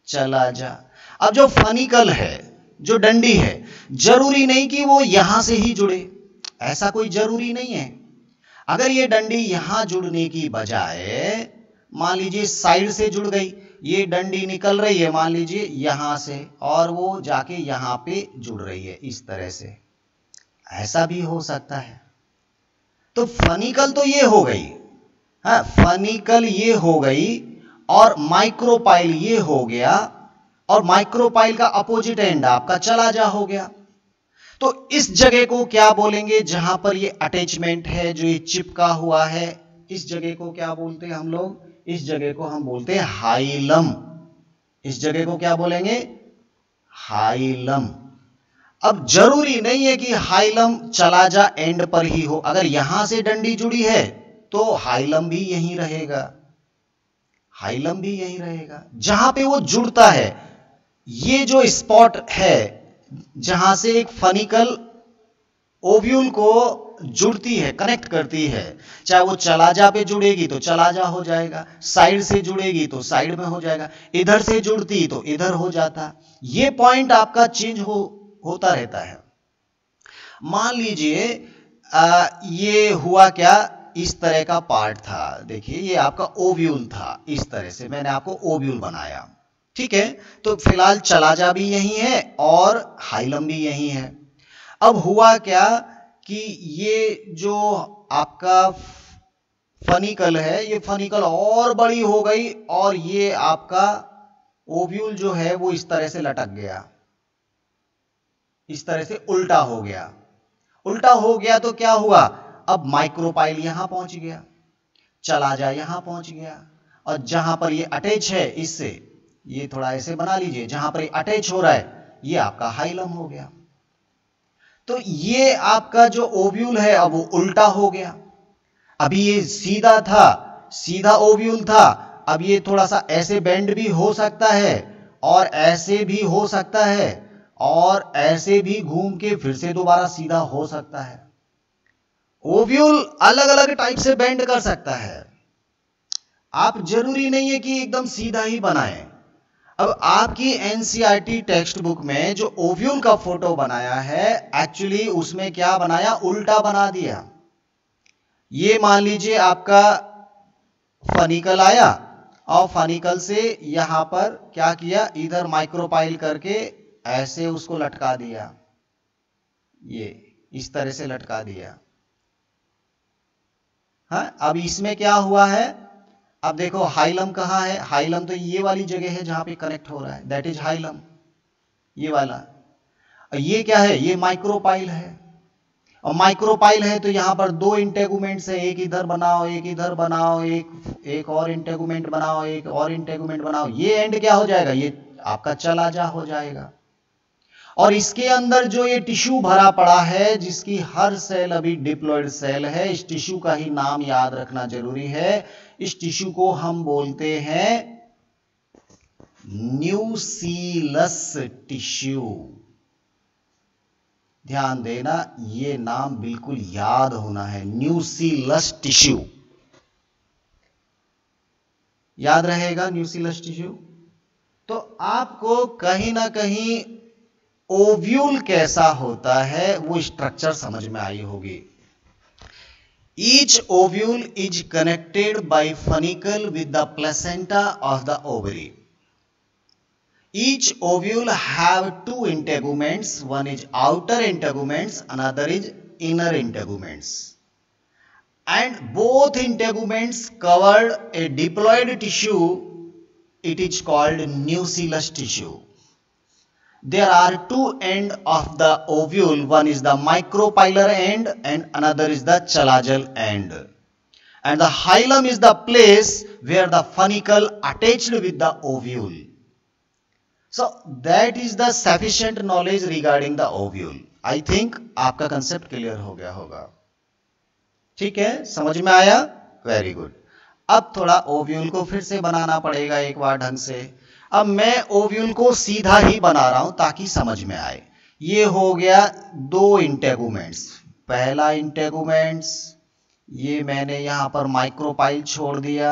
चला जा। अब जो फनिकल है, जो डंडी है, जरूरी नहीं कि वो यहां से ही जुड़े, ऐसा कोई जरूरी नहीं है। अगर ये डंडी यहां जुड़ने की बजाय मान लीजिए साइड से जुड़ गई, ये डंडी निकल रही है मान लीजिए यहां से, और वो जाके यहां पे जुड़ रही है इस तरह से, ऐसा भी हो सकता है। तो फनिकल तो ये हो गई, हाँ, फनिकल ये हो गई, और माइक्रोपाइल ये हो गया, और माइक्रोपाइल का अपोजिट एंड आपका चला जा हो गया। तो इस जगह को क्या बोलेंगे? जहां पर ये अटैचमेंट है, जो ये चिपका हुआ है, इस जगह को क्या बोलते हैं हम लोग? इस जगह को हम बोलते हैं हाइलम। इस जगह को क्या बोलेंगे? हाइलम। अब जरूरी नहीं है कि हाइलम चला जा एंड पर ही हो, अगर यहां से डंडी जुड़ी है तो हाइलम भी यहीं रहेगा, हाइलम भी यहीं रहेगा जहां पे वो जुड़ता है। ये जो स्पॉट है जहां से एक फनिकल ओव्यूल को जुड़ती है, कनेक्ट करती है, चाहे वो चलाजा पे जुड़ेगी तो चलाजा हो जाएगा, साइड से जुड़ेगी तो साइड में हो जाएगा, इधर से जुड़ती तो इधर हो जाता। ये पॉइंट आपका चेंज होता रहता है। मान लीजिए ये हुआ क्या, इस तरह का पार्ट था, देखिए ये आपका ओव्यूल था, इस तरह से मैंने आपको ओव्यूल बनाया, ठीक है। तो फिलहाल चलाजा भी यही है और हाइलम भी यही है। अब हुआ क्या कि ये जो आपका फनिकल है, ये फनिकल और बड़ी हो गई और ये आपका ओव्यूल जो है वो इस तरह से लटक गया, इस तरह से उल्टा हो गया। उल्टा हो गया तो क्या हुआ, अब माइक्रोपाइल यहां पहुंच गया, चलाजा यहां पहुंच गया, और जहां पर ये अटैच है इससे, ये थोड़ा ऐसे बना लीजिए, जहां पर ये अटैच हो रहा है ये आपका हाइलम हो गया। तो ये आपका जो ओव्यूल है अब वो उल्टा हो गया। अभी ये सीधा था, सीधा ओव्यूल था, अब ये थोड़ा सा ऐसे बेंड भी हो सकता है और ऐसे भी हो सकता है और ऐसे भी घूम के फिर से दोबारा सीधा हो सकता है। ओव्यूल अलग अलग टाइप से बेंड कर सकता है, आप जरूरी नहीं है कि एकदम सीधा ही बनाएं। अब आपकी एनसीईआरटी टेक्स्ट बुक में जो ओव्यूल का फोटो बनाया है, एक्चुअली उसमें क्या बनाया, उल्टा बना दिया। ये मान लीजिए आपका फनिकल आया और फनिकल से यहां पर क्या किया, इधर माइक्रोपाइल करके ऐसे उसको लटका दिया, ये इस तरह से लटका दिया। हाँ, अब इसमें क्या हुआ है, अब देखो हाइलम कहाँ है, हाइलम तो ये वाली जगह है जहां पे कनेक्ट हो रहा है, दैट इज हाइलम, ये वाला। ये क्या है, ये माइक्रोपाइल है, और माइक्रोपाइल है तो यहां पर दो इंटेगुमेंट्स है, एक इधर बनाओ एक इधर बनाओ, एक और इंटेगुमेंट बनाओ, एक और इंटेगुमेंट बनाओ, ये एंड क्या हो जाएगा, ये आपका चलाजा हो जाएगा। और इसके अंदर जो ये टिश्यू भरा पड़ा है, जिसकी हर सेल अभी डिप्लॉयड सेल है, इस टिश्यू का ही नाम याद रखना जरूरी है। इस टिश्यू को हम बोलते हैं न्यूसीलस टिश्यू। ध्यान देना, ये नाम बिल्कुल याद होना है, न्यूसीलस टिश्यू, याद रहेगा न्यूसीलस टिश्यू। तो आपको कहीं ना कहीं ओव्यूल कैसा होता है वो स्ट्रक्चर समझ में आई होगी। Each ovule is connected by funicle with the placenta of the ovary. Each ovule have two integuments, one is outer integuments, another is inner integuments, and both integuments covered a diploid tissue, it is called nucellus tissue. There are two ends of the ovule, one is the micropylar end and another is the chalagal end, and the hilum is the place where the funicle attached with the ovule. So that is the sufficient knowledge regarding the ovule. I think आपका concept clear हो गया होगा, ठीक है, समझ में आया, very good. अब थोड़ा ओव्यूल को फिर से बनाना पड़ेगा एक बार ढंग से। अब मैं ओव्यूल को सीधा ही बना रहा हूं ताकि समझ में आए। ये हो गया दो इंटेगुमेंट्स, पहला इंटेगुमेंट्स, ये मैंने यहां पर माइक्रोपाइल छोड़ दिया,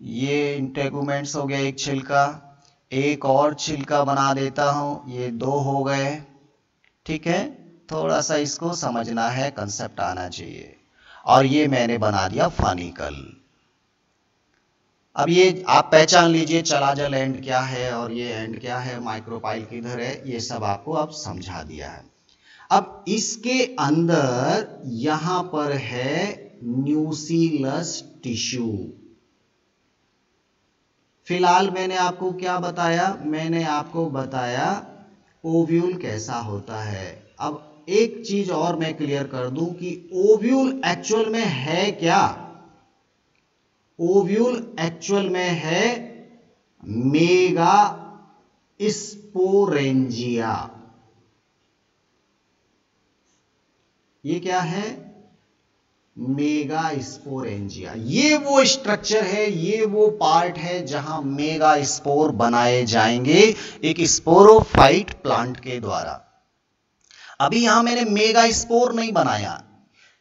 ये इंटेगुमेंट्स हो गया एक छिलका, एक और छिलका बना देता हूं, ये दो हो गए, ठीक है। थोड़ा सा इसको समझना है, कंसेप्ट आना चाहिए। और ये मैंने बना दिया फनिकल। अब ये आप पहचान लीजिए चलाजल एंड क्या है और ये एंड क्या है, माइक्रोपाइल किधर है, ये सब आपको अब समझा दिया है। अब इसके अंदर यहां पर है न्यूसीलस टिश्यू। फिलहाल मैंने आपको क्या बताया, मैंने आपको बताया ओव्यूल कैसा होता है। अब एक चीज और मैं क्लियर कर दूं कि ओव्यूल एक्चुअल में है क्या, ओव्यूल एक्चुअल में है मेगा स्पोरेंजिया। ये क्या है, मेगा स्पोरेंजिया। ये वो स्ट्रक्चर है, ये वो पार्ट है जहां मेगा स्पोर बनाए जाएंगे एक स्पोरोफाइट प्लांट के द्वारा। अभी यहां मैंने मेगा स्पोर नहीं बनाया,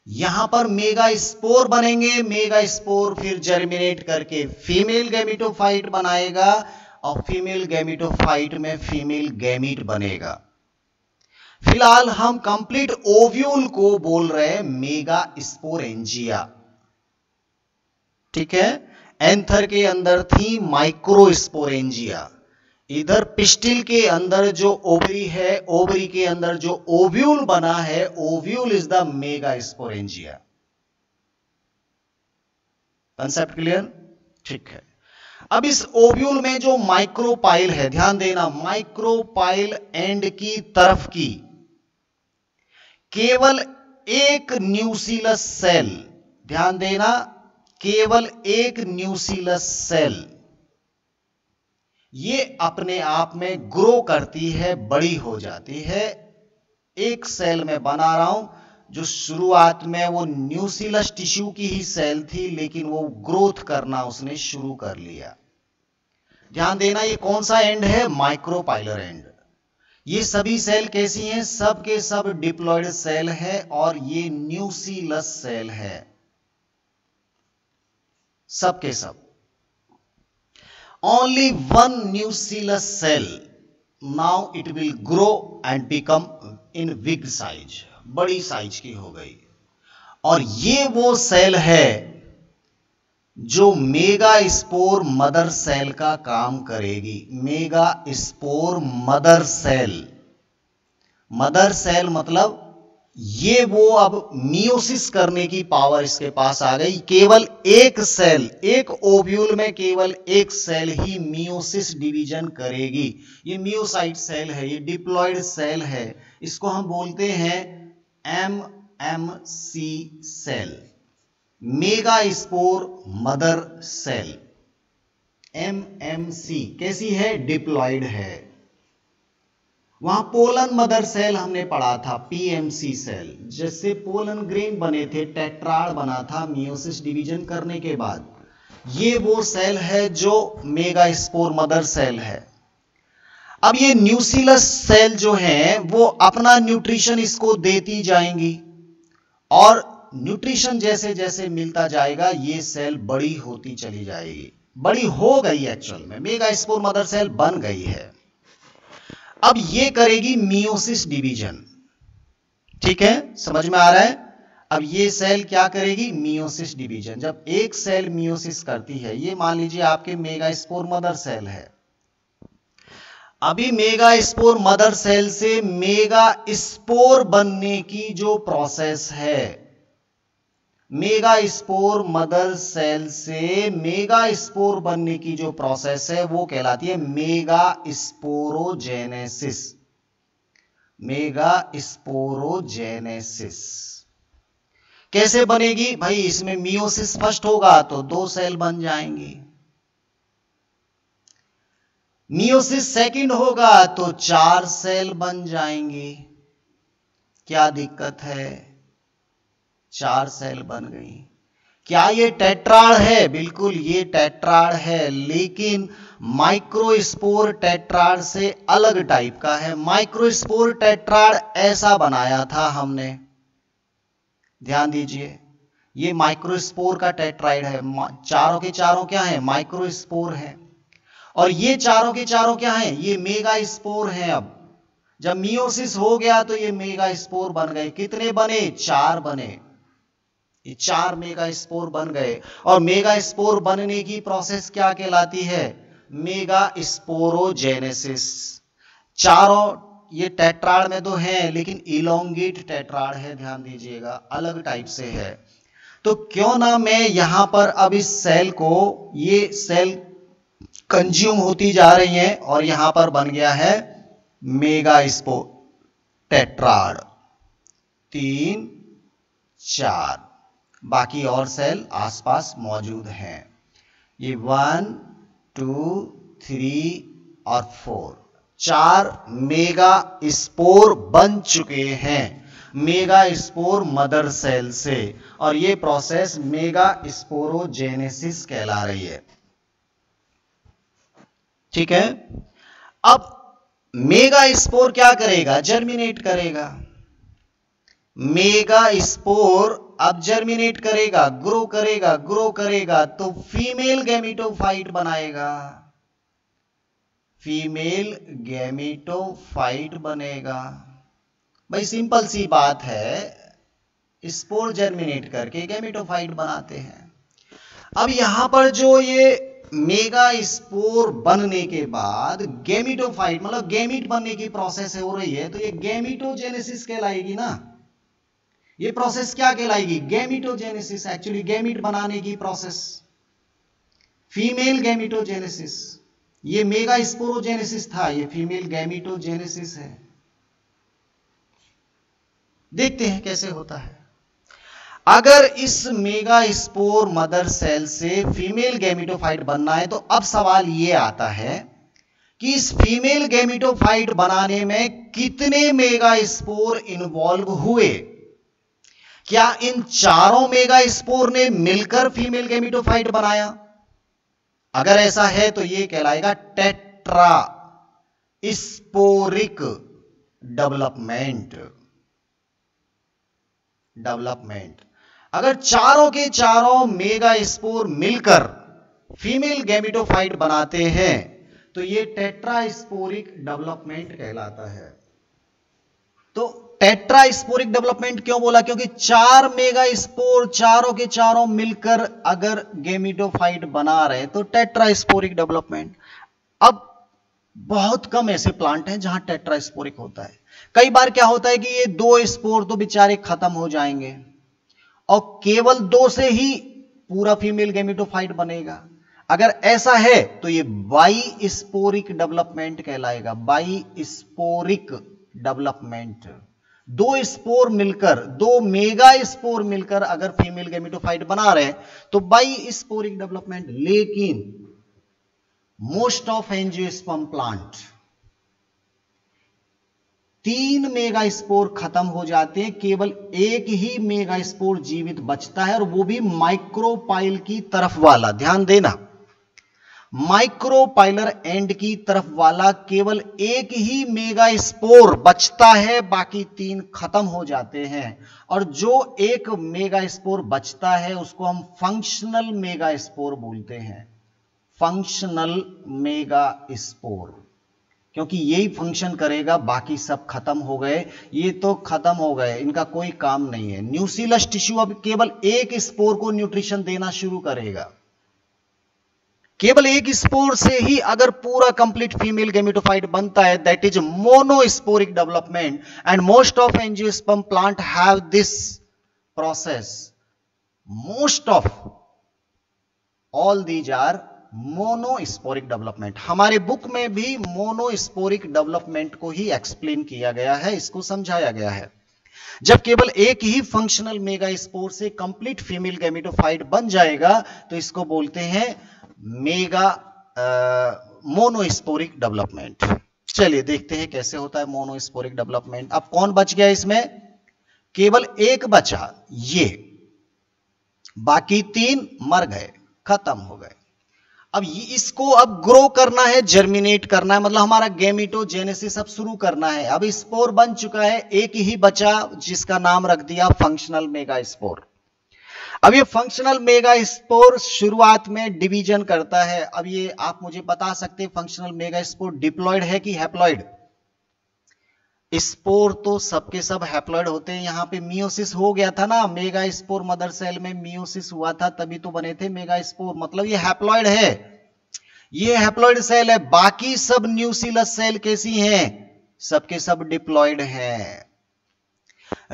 यहां पर मेगा स्पोर बनेंगे। मेगा स्पोर फिर जर्मिनेट करके फीमेल गैमेटोफाइट बनाएगा और फीमेल गैमेटोफाइट में फीमेल गैमीट बनेगा। फिलहाल हम कंप्लीट ओव्यूल को बोल रहे हैं मेगा स्पोरेंजिया। ठीक है, एंथर के अंदर थी माइक्रोस्पोरेंजिया। इधर पिस्टिल के अंदर जो ओवरी है, ओवरी के अंदर जो ओव्यूल बना है, ovule is the mega sporangia. Concept clear? ठीक है। अब इस ओव्यूल में जो माइक्रोपाइल है, ध्यान देना, माइक्रोपाइल एंड की तरफ की केवल एक न्यूसिलस सेल, ध्यान देना, केवल एक न्यूसिलस सेल ये अपने आप में ग्रो करती है, बड़ी हो जाती है। एक सेल में बना रहा हूं जो शुरुआत में वो न्यूसिलस टिश्यू की ही सेल थी, लेकिन वो ग्रोथ करना उसने शुरू कर लिया। ध्यान देना, ये कौन सा एंड है? Micropylar and. ये सभी सेल कैसी हैं? सब के सब डिप्लॉयड सेल है और ये न्यूसिलस सेल है, सब के सब। Only one nucleus cell, now it will grow and become in big size, बड़ी साइज की हो गई। और ये वो सेल है जो मेगा स्पोर मदर सेल का काम करेगी। Mega spore mother cell, mother cell मतलब ये वो अब मियोसिस करने की पावर इसके पास आ गई। केवल एक सेल, एक ओव्यूल में केवल एक सेल ही मियोसिस डिवीजन करेगी। ये मियोसाइट सेल है, ये डिप्लॉयड सेल है, इसको हम बोलते हैं MMC cell, mega spore mother cell. MMC कैसी है? डिप्लॉयड है। वहां पोलन मदर सेल हमने पढ़ा था, पीएमसी सेल, जैसे पोलन ग्रेन बने थे, टेट्राड बना था मियोसिस डिवीजन करने के बाद। ये वो सेल है जो मेगा स्पोर मदर सेल है। अब ये न्यूसिलस सेल जो है वो अपना न्यूट्रिशन इसको देती जाएंगी और न्यूट्रिशन जैसे जैसे मिलता जाएगा ये सेल बड़ी होती चली जाएगी। बड़ी हो गई, एक्चुअल में मेगा स्पोर मदर सेल बन गई है। अब ये करेगी मियोसिस डिवीजन। ठीक है, समझ में आ रहा है? अब ये सेल क्या करेगी? Meiosis division. जब एक सेल मियोसिस करती है, ये मान लीजिए आपके मेगा स्पोर मदर सेल है, अभी मेगा स्पोर मदर सेल से मेगा स्पोर बनने की जो प्रोसेस है, मेगा स्पोर मदर सेल से मेगा स्पोर बनने की जो प्रोसेस है वो कहलाती है मेगा स्पोरोजेनेसिस। मेगा स्पोरोजेनेसिस कैसे बनेगी भाई? इसमें मियोसिस फर्स्ट होगा तो 2 सेल बन जाएंगी, मियोसिस सेकंड होगा तो 4 सेल बन जाएंगी। क्या दिक्कत है? 4 सेल बन गई। क्या ये टेट्राड है? बिल्कुल ये टेट्राड है, लेकिन माइक्रोस्पोर टेट्राड से अलग टाइप का है। माइक्रोस्पोर टेट्राड ऐसा बनाया था हमने, ध्यान दीजिए, ये माइक्रोस्पोर का टेट्राइड है। चारों के चारों क्या है? माइक्रोस्पोर है। और ये चारों के चारों क्या है? ये मेगा स्पोर है। अब जब मियोसिस हो गया तो ये मेगा स्पोर बन गए। कितने बने? 4 बने। ये 4 मेगा स्पोर बन गए। और मेगा स्पोर बनने की प्रोसेस क्या कहलाती है? Mega sporogenesis. चारों ये टेट्राड में तो हैं, लेकिन इलोंगेट टेट्राड है, ध्यान दीजिएगा, अलग टाइप से है। तो क्यों ना मैं यहां पर अब इस सेल को, ये सेल कंज्यूम होती जा रही है और यहां पर बन गया है मेगा स्पोर टेट्राड 3 4, बाकी और सेल आसपास मौजूद हैं। ये 1 2 3 और 4 मेगा स्पोर बन चुके हैं। मेगा स्पोर मदर सेल से, और ये प्रोसेस मेगा स्पोरोजेनेसिस कहला रही है। ठीक है। अब मेगा स्पोर क्या करेगा? जर्मिनेट करेगा। मेगा स्पोर अब जर्मिनेट करेगा, ग्रो करेगा, ग्रो करेगा तो फीमेल गैमेटोफाइट बनाएगा, फीमेल गैमेटोफाइट बनेगा। भाई सिंपल सी बात है, स्पोर जर्मिनेट करके गैमेटोफाइट बनाते हैं। अब यहां पर जो ये मेगा स्पोर बनने के बाद गैमेटोफाइट मतलब गैमीट बनने की प्रोसेस हो रही है, तो ये गैमेटोजेनेसिस कहलाएगी ना। ये प्रोसेस क्या कहलाएगी? गैमेटोजेनेसिस। एक्चुअली गैमीट बनाने की प्रोसेस फीमेल गैमेटोजेनेसिस। ये मेगा स्पोरोजेनेसिस था, ये फीमेल गैमेटोजेनेसिस है। देखते हैं कैसे होता है। अगर इस मेगा स्पोर मदर सेल से फीमेल गैमेटोफाइट बनना है, तो अब सवाल यह आता है कि इस फीमेल गैमेटोफाइट बनाने में कितने मेगा स्पोर इन्वॉल्व हुए? क्या इन चारों मेगा स्पोर ने मिलकर फीमेल गैमेटोफाइट बनाया? अगर ऐसा है तो यह कहलाएगा टेट्रा स्पोरिक डेवलपमेंट। अगर चारों के चारों मेगा स्पोर मिलकर फीमेल गैमेटोफाइट बनाते हैं तो यह टेट्रास्पोरिक डेवलपमेंट कहलाता है। तो टेट्रास्पोरिक डेवलपमेंट क्यों बोला? क्योंकि चार मेगा स्पोर चारों के चारों मिलकर अगर गैमेटोफाइट बना रहे तो टेट्रास्पोरिक डेवलपमेंट। अब बहुत कम ऐसे प्लांट हैं जहां टेट्रास्पोरिक होता है। कई बार क्या होता है कि ये दो स्पोर तो बेचारे खत्म हो जाएंगे और केवल दो से ही पूरा फीमेल गैमेटोफाइट बनेगा। अगर ऐसा है तो ये बाई स्पोरिक डेवलपमेंट कहलाएगा। बाई स्पोरिक डेवलपमेंट, दो स्पोर मिलकर, दो मेगा स्पोर मिलकर अगर फीमेल गैमेटोफाइट बना रहे हैं तो बाई स्पोरिक डेवलपमेंट। लेकिन most of angiosperm plant 3 mega spore खत्म हो जाते हैं, केवल एक ही मेगा स्पोर जीवित बचता है, और वो भी माइक्रोपाइल की तरफ वाला। ध्यान देना, माइक्रोपाइलर एंड की तरफ वाला केवल एक ही मेगा स्पोर बचता है, बाकी 3 खत्म हो जाते हैं। और जो एक मेगा स्पोर बचता है उसको हम फंक्शनल मेगा स्पोर बोलते हैं। फंक्शनल मेगा स्पोर, क्योंकि यही फंक्शन करेगा, बाकी सब खत्म हो गए। ये तो खत्म हो गए, इनका कोई काम नहीं है। न्यूसिलस टिश्यू अब केवल एक स्पोर को न्यूट्रिशन देना शुरू करेगा। केवल एक स्पोर से ही अगर पूरा कंप्लीट फीमेल गैमेटोफाइट बनता है, that is monosporic development, and most of angiosperm plant have this process. Most of all these are monosporic development. हमारे बुक में भी मोनोस्पोरिक डेवलपमेंट को ही एक्सप्लेन किया गया है, इसको समझाया गया है। जब केवल एक ही फंक्शनल मेगा स्पोर से कंप्लीट फीमेल गैमेटोफाइट बन जाएगा तो इसको बोलते हैं मेगा मोनोस्पोरिक डेवलपमेंट। चलिए देखते हैं कैसे होता है मोनोस्पोरिक डेवलपमेंट। अब कौन बच गया इसमें? केवल एक बचा, ये, बाकी 3 मर गए, खत्म हो गए। अब इसको अब ग्रो करना है, जर्मिनेट करना है, मतलब हमारा गैमेटोजेनेसिस अब शुरू करना है। अब स्पोर बन चुका है, एक ही बचा जिसका नाम रख दिया फंक्शनल मेगा स्पोर। अब ये फंक्शनल मेगा स्पोर शुरुआत में डिवीजन करता है। अब ये आप मुझे बता सकते हैं फंक्शनल मेगा स्पोर डिप्लॉयड है कि हैप्लॉयड? स्पोर तो सबके सब हैप्लॉयड होते हैं। यहां पे मियोसिस हो गया था ना, मेगा स्पोर मदर सेल में मियोसिस हुआ था, तभी तो बने थे मेगा स्पोर, मतलब ये हैप्लॉयड है, ये हैप्लॉयड सेल है। बाकी सब न्यूसिलस सेल कैसी हैं? सबके सब डिप्लॉयड हैं।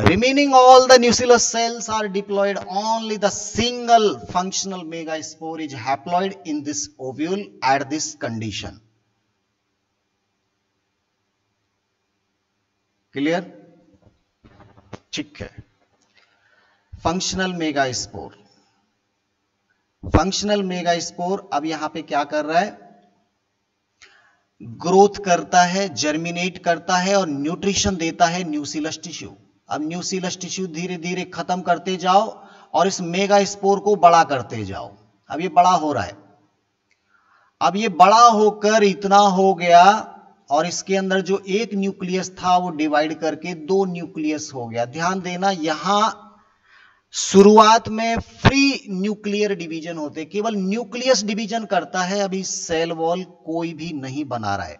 Remaining all the nucleus cells are diploid, only the single functional megaspore is haploid in this ovule at this condition. Clear? ठीक है। फंक्शनल मेगास्पोर, फंक्शनल मेगास्पोर अब यहां पे क्या कर रहा है? ग्रोथ करता है, जर्मिनेट करता है और न्यूट्रिशन देता है न्यूसिलस टिश्यू। अब न्यूक्लियस टिश्यू धीरे धीरे खत्म करते जाओ और इस मेगा स्पोर को बड़ा करते जाओ। अब ये बड़ा हो रहा है, अब ये बड़ा होकर इतना हो गया और इसके अंदर जो एक न्यूक्लियस था वो डिवाइड करके 2 न्यूक्लियस हो गया। ध्यान देना, यहां शुरुआत में फ्री न्यूक्लियर डिवीजन होते, केवल न्यूक्लियस डिवीजन करता है, अभी सेल वॉल कोई भी नहीं बना रहा है।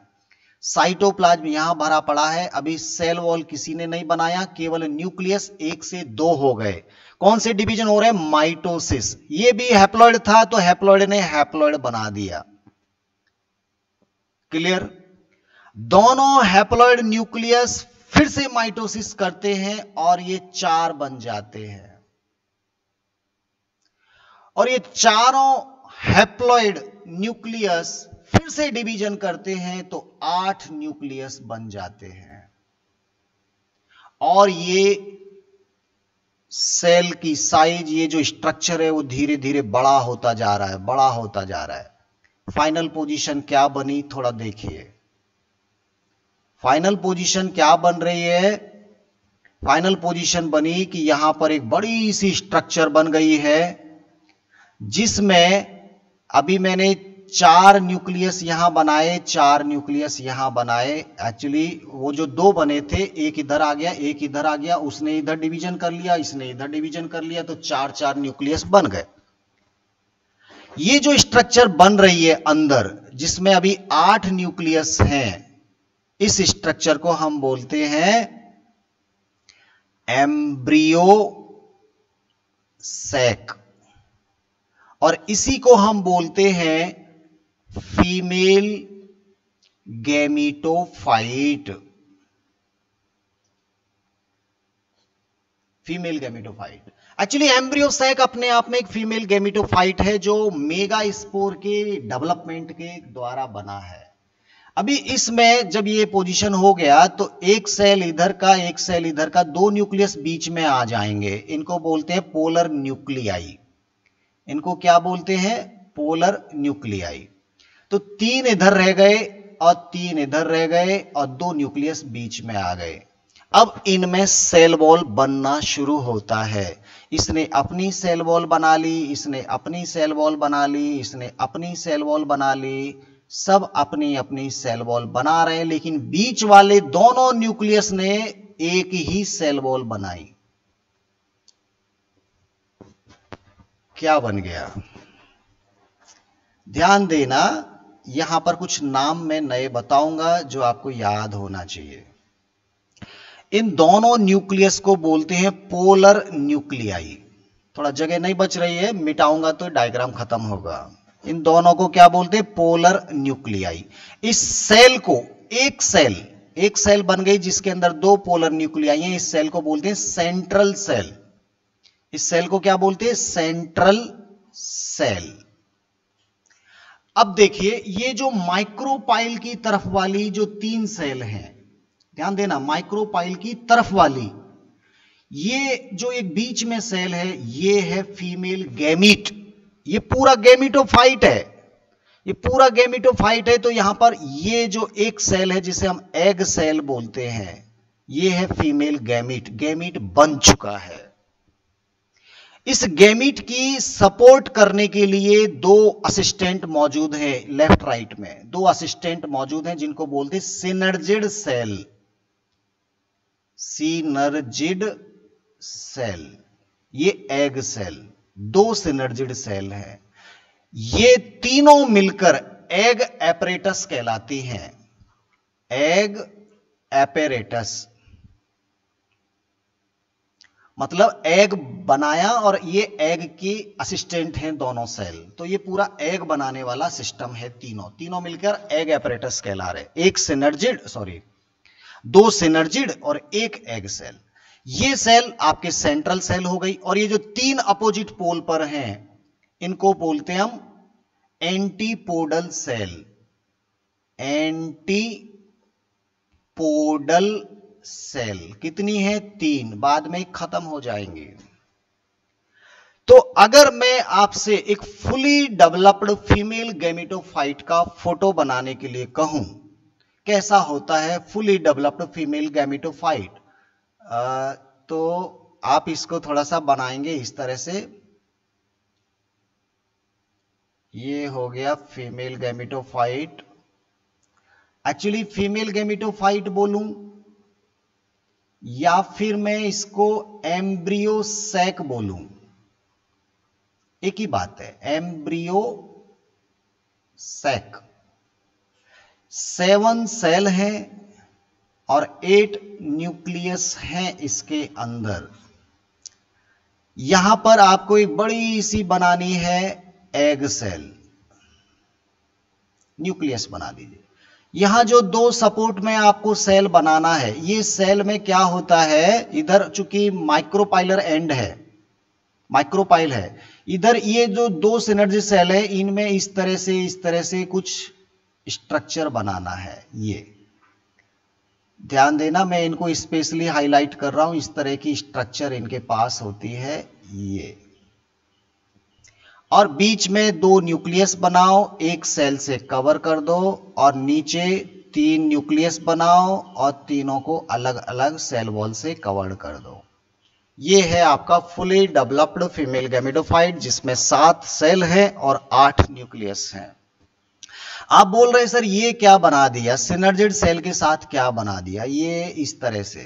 साइटोप्लाज्म यहां भरा पड़ा है, अभी सेल वॉल किसी ने नहीं बनाया, केवल न्यूक्लियस 1 से 2 हो गए। कौन से डिवीजन हो रहे हैं? माइटोसिस। ये भी हैप्लॉइड था तो हैप्लॉइड ने हैप्लॉइड बना दिया। क्लियर? दोनों हैप्लॉइड न्यूक्लियस फिर से माइटोसिस करते हैं और ये 4 बन जाते हैं, और ये चारों हैप्लॉइड न्यूक्लियस फिर से डिवीजन करते हैं तो 8 न्यूक्लियस बन जाते हैं। और ये सेल की साइज, ये जो स्ट्रक्चर है वो धीरे धीरे बड़ा होता जा रहा है, बड़ा होता जा रहा है। फाइनल पोजीशन क्या बनी, थोड़ा देखिए। फाइनल पोजीशन क्या बन रही है? फाइनल पोजीशन बनी कि यहां पर एक बड़ी सी स्ट्रक्चर बन गई है, जिसमें अभी मैंने 4 न्यूक्लियस यहां बनाए, 4 न्यूक्लियस यहां बनाए। एक्चुअली वो जो 2 बने थे, एक इधर आ गया, एक इधर आ गया, उसने इधर डिवीजन कर लिया, इसने इधर डिवीजन कर लिया, तो 4 न्यूक्लियस बन गए। ये जो स्ट्रक्चर बन रही है अंदर, जिसमें अभी 8 न्यूक्लियस हैं, इस स्ट्रक्चर को हम बोलते हैं एम्ब्रियो सैक, और इसी को हम बोलते हैं female gametophyte. Female gametophyte. Actually embryo sac अपने आप में एक फीमेल गैमीटोफाइट है जो मेगा स्पोर के डेवलपमेंट के द्वारा बना है। अभी इसमें जब ये पोजीशन हो गया तो एक सेल इधर का, एक सेल इधर का, 2 न्यूक्लियस बीच में आ जाएंगे। इनको बोलते हैं पोलर न्यूक्लियाई। इनको क्या बोलते हैं? Polar nuclei. तो 3 इधर रह गए और 3 इधर रह गए और 2 न्यूक्लियस बीच में आ गए। अब इनमें सेल वॉल बनना शुरू होता है। इसने अपनी सेल वॉल बना ली, इसने अपनी सेल वॉल बना ली, इसने अपनी सेल वॉल बना ली, सब अपनी अपनी सेल वॉल बना रहे हैं, लेकिन बीच वाले दोनों न्यूक्लियस ने एक ही सेल वॉल बनाई। क्या बन गया? ध्यान देना, यहां पर कुछ नाम मैं नए बताऊंगा जो आपको याद होना चाहिए। इन दोनों न्यूक्लियस को बोलते हैं पोलर न्यूक्लियाई। थोड़ा जगह नहीं बच रही है, मिटाऊंगा तो डायग्राम खत्म होगा। इन दोनों को क्या बोलते हैं? Polar nuclei. इस सेल को, एक सेल बन गई जिसके अंदर 2 पोलर न्यूक्लियाई हैं। इस सेल को बोलते हैं सेंट्रल सेल। इस सेल को क्या बोलते हैं? Central cell. अब देखिए, ये जो माइक्रोपाइल की तरफ वाली जो 3 सेल हैं, ध्यान देना, माइक्रोपाइल की तरफ वाली, ये जो एक बीच में सेल है, ये है फीमेल गैमीट। ये पूरा गैमीटोफाइट है, ये पूरा गैमीटोफाइट है। तो यहां पर ये जो एक सेल है जिसे हम एग सेल बोलते हैं, ये है फीमेल गैमीट। गैमीट बन चुका है। इस गैमीट की सपोर्ट करने के लिए 2 असिस्टेंट मौजूद हैं, लेफ्ट राइट में 2 असिस्टेंट मौजूद हैं जिनको बोलते हैं सिनर्जिड सेल। सिनर्जिड सेल, ये एग सेल, 2 सिनर्जिड सेल हैं। ये तीनों मिलकर एग एपरेटस कहलाती हैं। एग एपरेटस मतलब एग बनाया, और ये एग की असिस्टेंट हैं दोनों सेल। तो ये पूरा एग बनाने वाला सिस्टम है। तीनों मिलकर एग एपरेटस कहला रहे। 2 सिनर्जिड और 1 एग सेल। ये सेल आपके सेंट्रल सेल हो गई। और ये जो 3 अपोजिट पोल पर हैं, इनको बोलते हैं हम एंटीपोडल सेल। एंटीपोडल सेल कितनी है? 3, बाद में खत्म हो जाएंगे। तो अगर मैं आपसे एक फुली डेवलप्ड फीमेल गैमीटोफाइट का फोटो बनाने के लिए कहूं, कैसा होता है फुली डेवलप्ड फीमेल गैमीटोफाइट, तो आप इसको थोड़ा सा बनाएंगे इस तरह से। ये हो गया female gametophyte. Actually female gametophyte बोलूं या फिर मैं इसको एम्ब्रियो सैक बोलूं, एक ही बात है, एम्ब्रियो सैक। 7 सेल है और 8 न्यूक्लियस हैं इसके अंदर। यहां पर आपको एक बड़ी सी बनानी है एग सेल, न्यूक्लियस बना लीजिए। यहां जो 2 सपोर्ट में आपको सेल बनाना है, ये सेल में क्या होता है, इधर चूंकि माइक्रोपाइलर एंड है, माइक्रोपाइल है, इधर ये जो 2 सिनर्जी सेल है, इनमें इस तरह से कुछ स्ट्रक्चर बनाना है। ये ध्यान देना, मैं इनको स्पेशली हाईलाइट कर रहा हूं, इस तरह की स्ट्रक्चर इनके पास होती है ये। और बीच में 2 न्यूक्लियस बनाओ, एक सेल से कवर कर दो, और नीचे 3 न्यूक्लियस बनाओ और तीनों को अलग अलग सेल वॉल से कवर कर दो। ये है आपका फुली डेवलप्ड फीमेल गैमेटोफाइट, जिसमें 7 सेल है और 8 न्यूक्लियस हैं। आप बोल रहे सर ये क्या बना दिया, सिनर्जिड सेल के साथ क्या बना दिया, ये इस तरह से।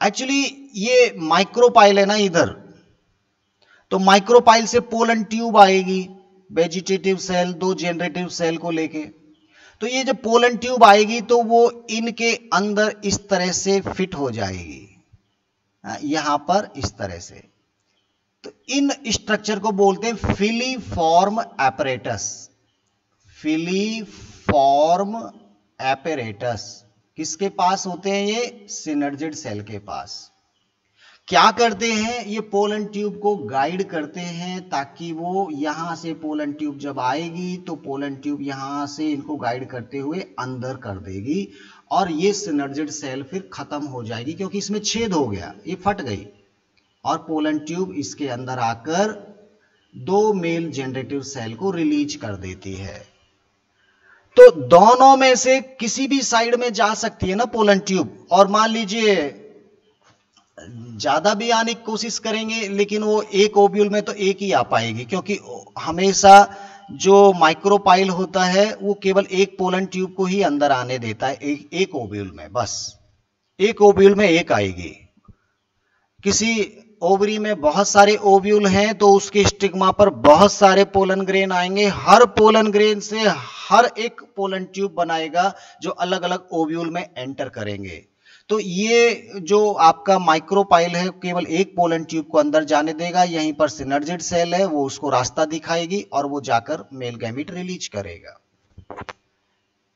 एक्चुअली ये माइक्रोपाइल है ना इधर, तो माइक्रोपाइल से पोलन ट्यूब आएगी, वेजिटेटिव सेल 2 जेनरेटिव सेल को लेके। तो ये जब पोलन ट्यूब आएगी तो वो इनके अंदर इस तरह से फिट हो जाएगी, यहां पर इस तरह से। तो इन स्ट्रक्चर को बोलते हैं फिलीफॉर्म एपरेटस। फिलीफॉर्म एपरेटस किसके पास होते हैं, ये सिनर्जिड सेल के पास। क्या करते हैं, ये पोलन ट्यूब को गाइड करते हैं, ताकि वो यहां से पोलन ट्यूब जब आएगी तो पोलन ट्यूब यहां से इनको गाइड करते हुए अंदर कर देगी, और ये सिनर्जिड सेल फिर खत्म हो जाएगी, क्योंकि इसमें छेद हो गया, ये फट गई, और पोलन ट्यूब इसके अंदर आकर 2 मेल जनरेटिव सेल को रिलीज कर देती है। तो दोनों में से किसी भी साइड में जा सकती है ना पोलन ट्यूब, और मान लीजिए ज्यादा भी आने की कोशिश करेंगे, लेकिन वो एक ओव्यूल में तो एक ही आ पाएगी, क्योंकि हमेशा जो माइक्रोपाइल होता है वो केवल एक पोलन ट्यूब को ही अंदर आने देता है, एक ओव्यूल में, बस एक ओव्यूल में एक आएगी। किसी ओवरी में बहुत सारे ओव्यूल हैं तो उसके स्टिग्मा पर बहुत सारे पोलन ग्रेन आएंगे, हर पोलन ग्रेन से हर एक पोलन ट्यूब बनाएगा जो अलग अलग ओव्यूल में एंटर करेंगे। तो ये जो आपका माइक्रोपाइल है केवल एक पोलन ट्यूब को अंदर जाने देगा, यहीं पर सिनर्जिड सेल है वो उसको रास्ता दिखाएगी और वो जाकर मेल गैमीट रिलीज करेगा।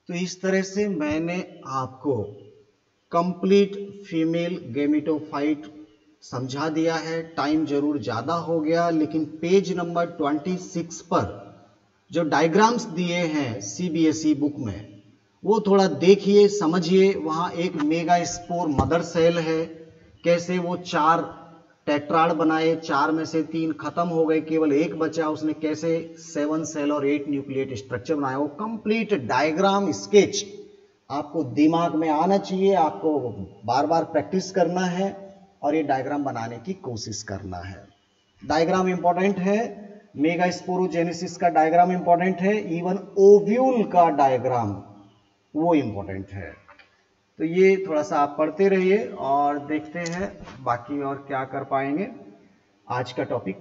तो इस तरह से मैंने आपको कंप्लीट फीमेल गैमेटोफाइट समझा दिया है। टाइम जरूर ज्यादा हो गया, लेकिन पेज नंबर 26 पर जो डायग्राम्स दिए हैं सीबीएसई बुक में वो थोड़ा देखिए, समझिए। वहां एक मेगा स्पोर मदर सेल है, कैसे वो 4 टेट्राड बनाए, 4 में से 3 खत्म हो गए, केवल एक बचा, उसने कैसे 7 सेल और 8 न्यूक्लिएट स्ट्रक्चर बनाया। वो कंप्लीट डायग्राम स्केच आपको दिमाग में आना चाहिए, आपको बार बार प्रैक्टिस करना है और ये डायग्राम बनाने की कोशिश करना है। डायग्राम इंपॉर्टेंट है, मेगा स्पोरोजेनेसिस का डायग्राम इंपॉर्टेंट है, इवन ओव्यूल का डायग्राम वो इंपॉर्टेंट है। तो ये थोड़ा सा आप पढ़ते रहिए और देखते हैं बाकी और क्या कर पाएंगे। आज का टॉपिक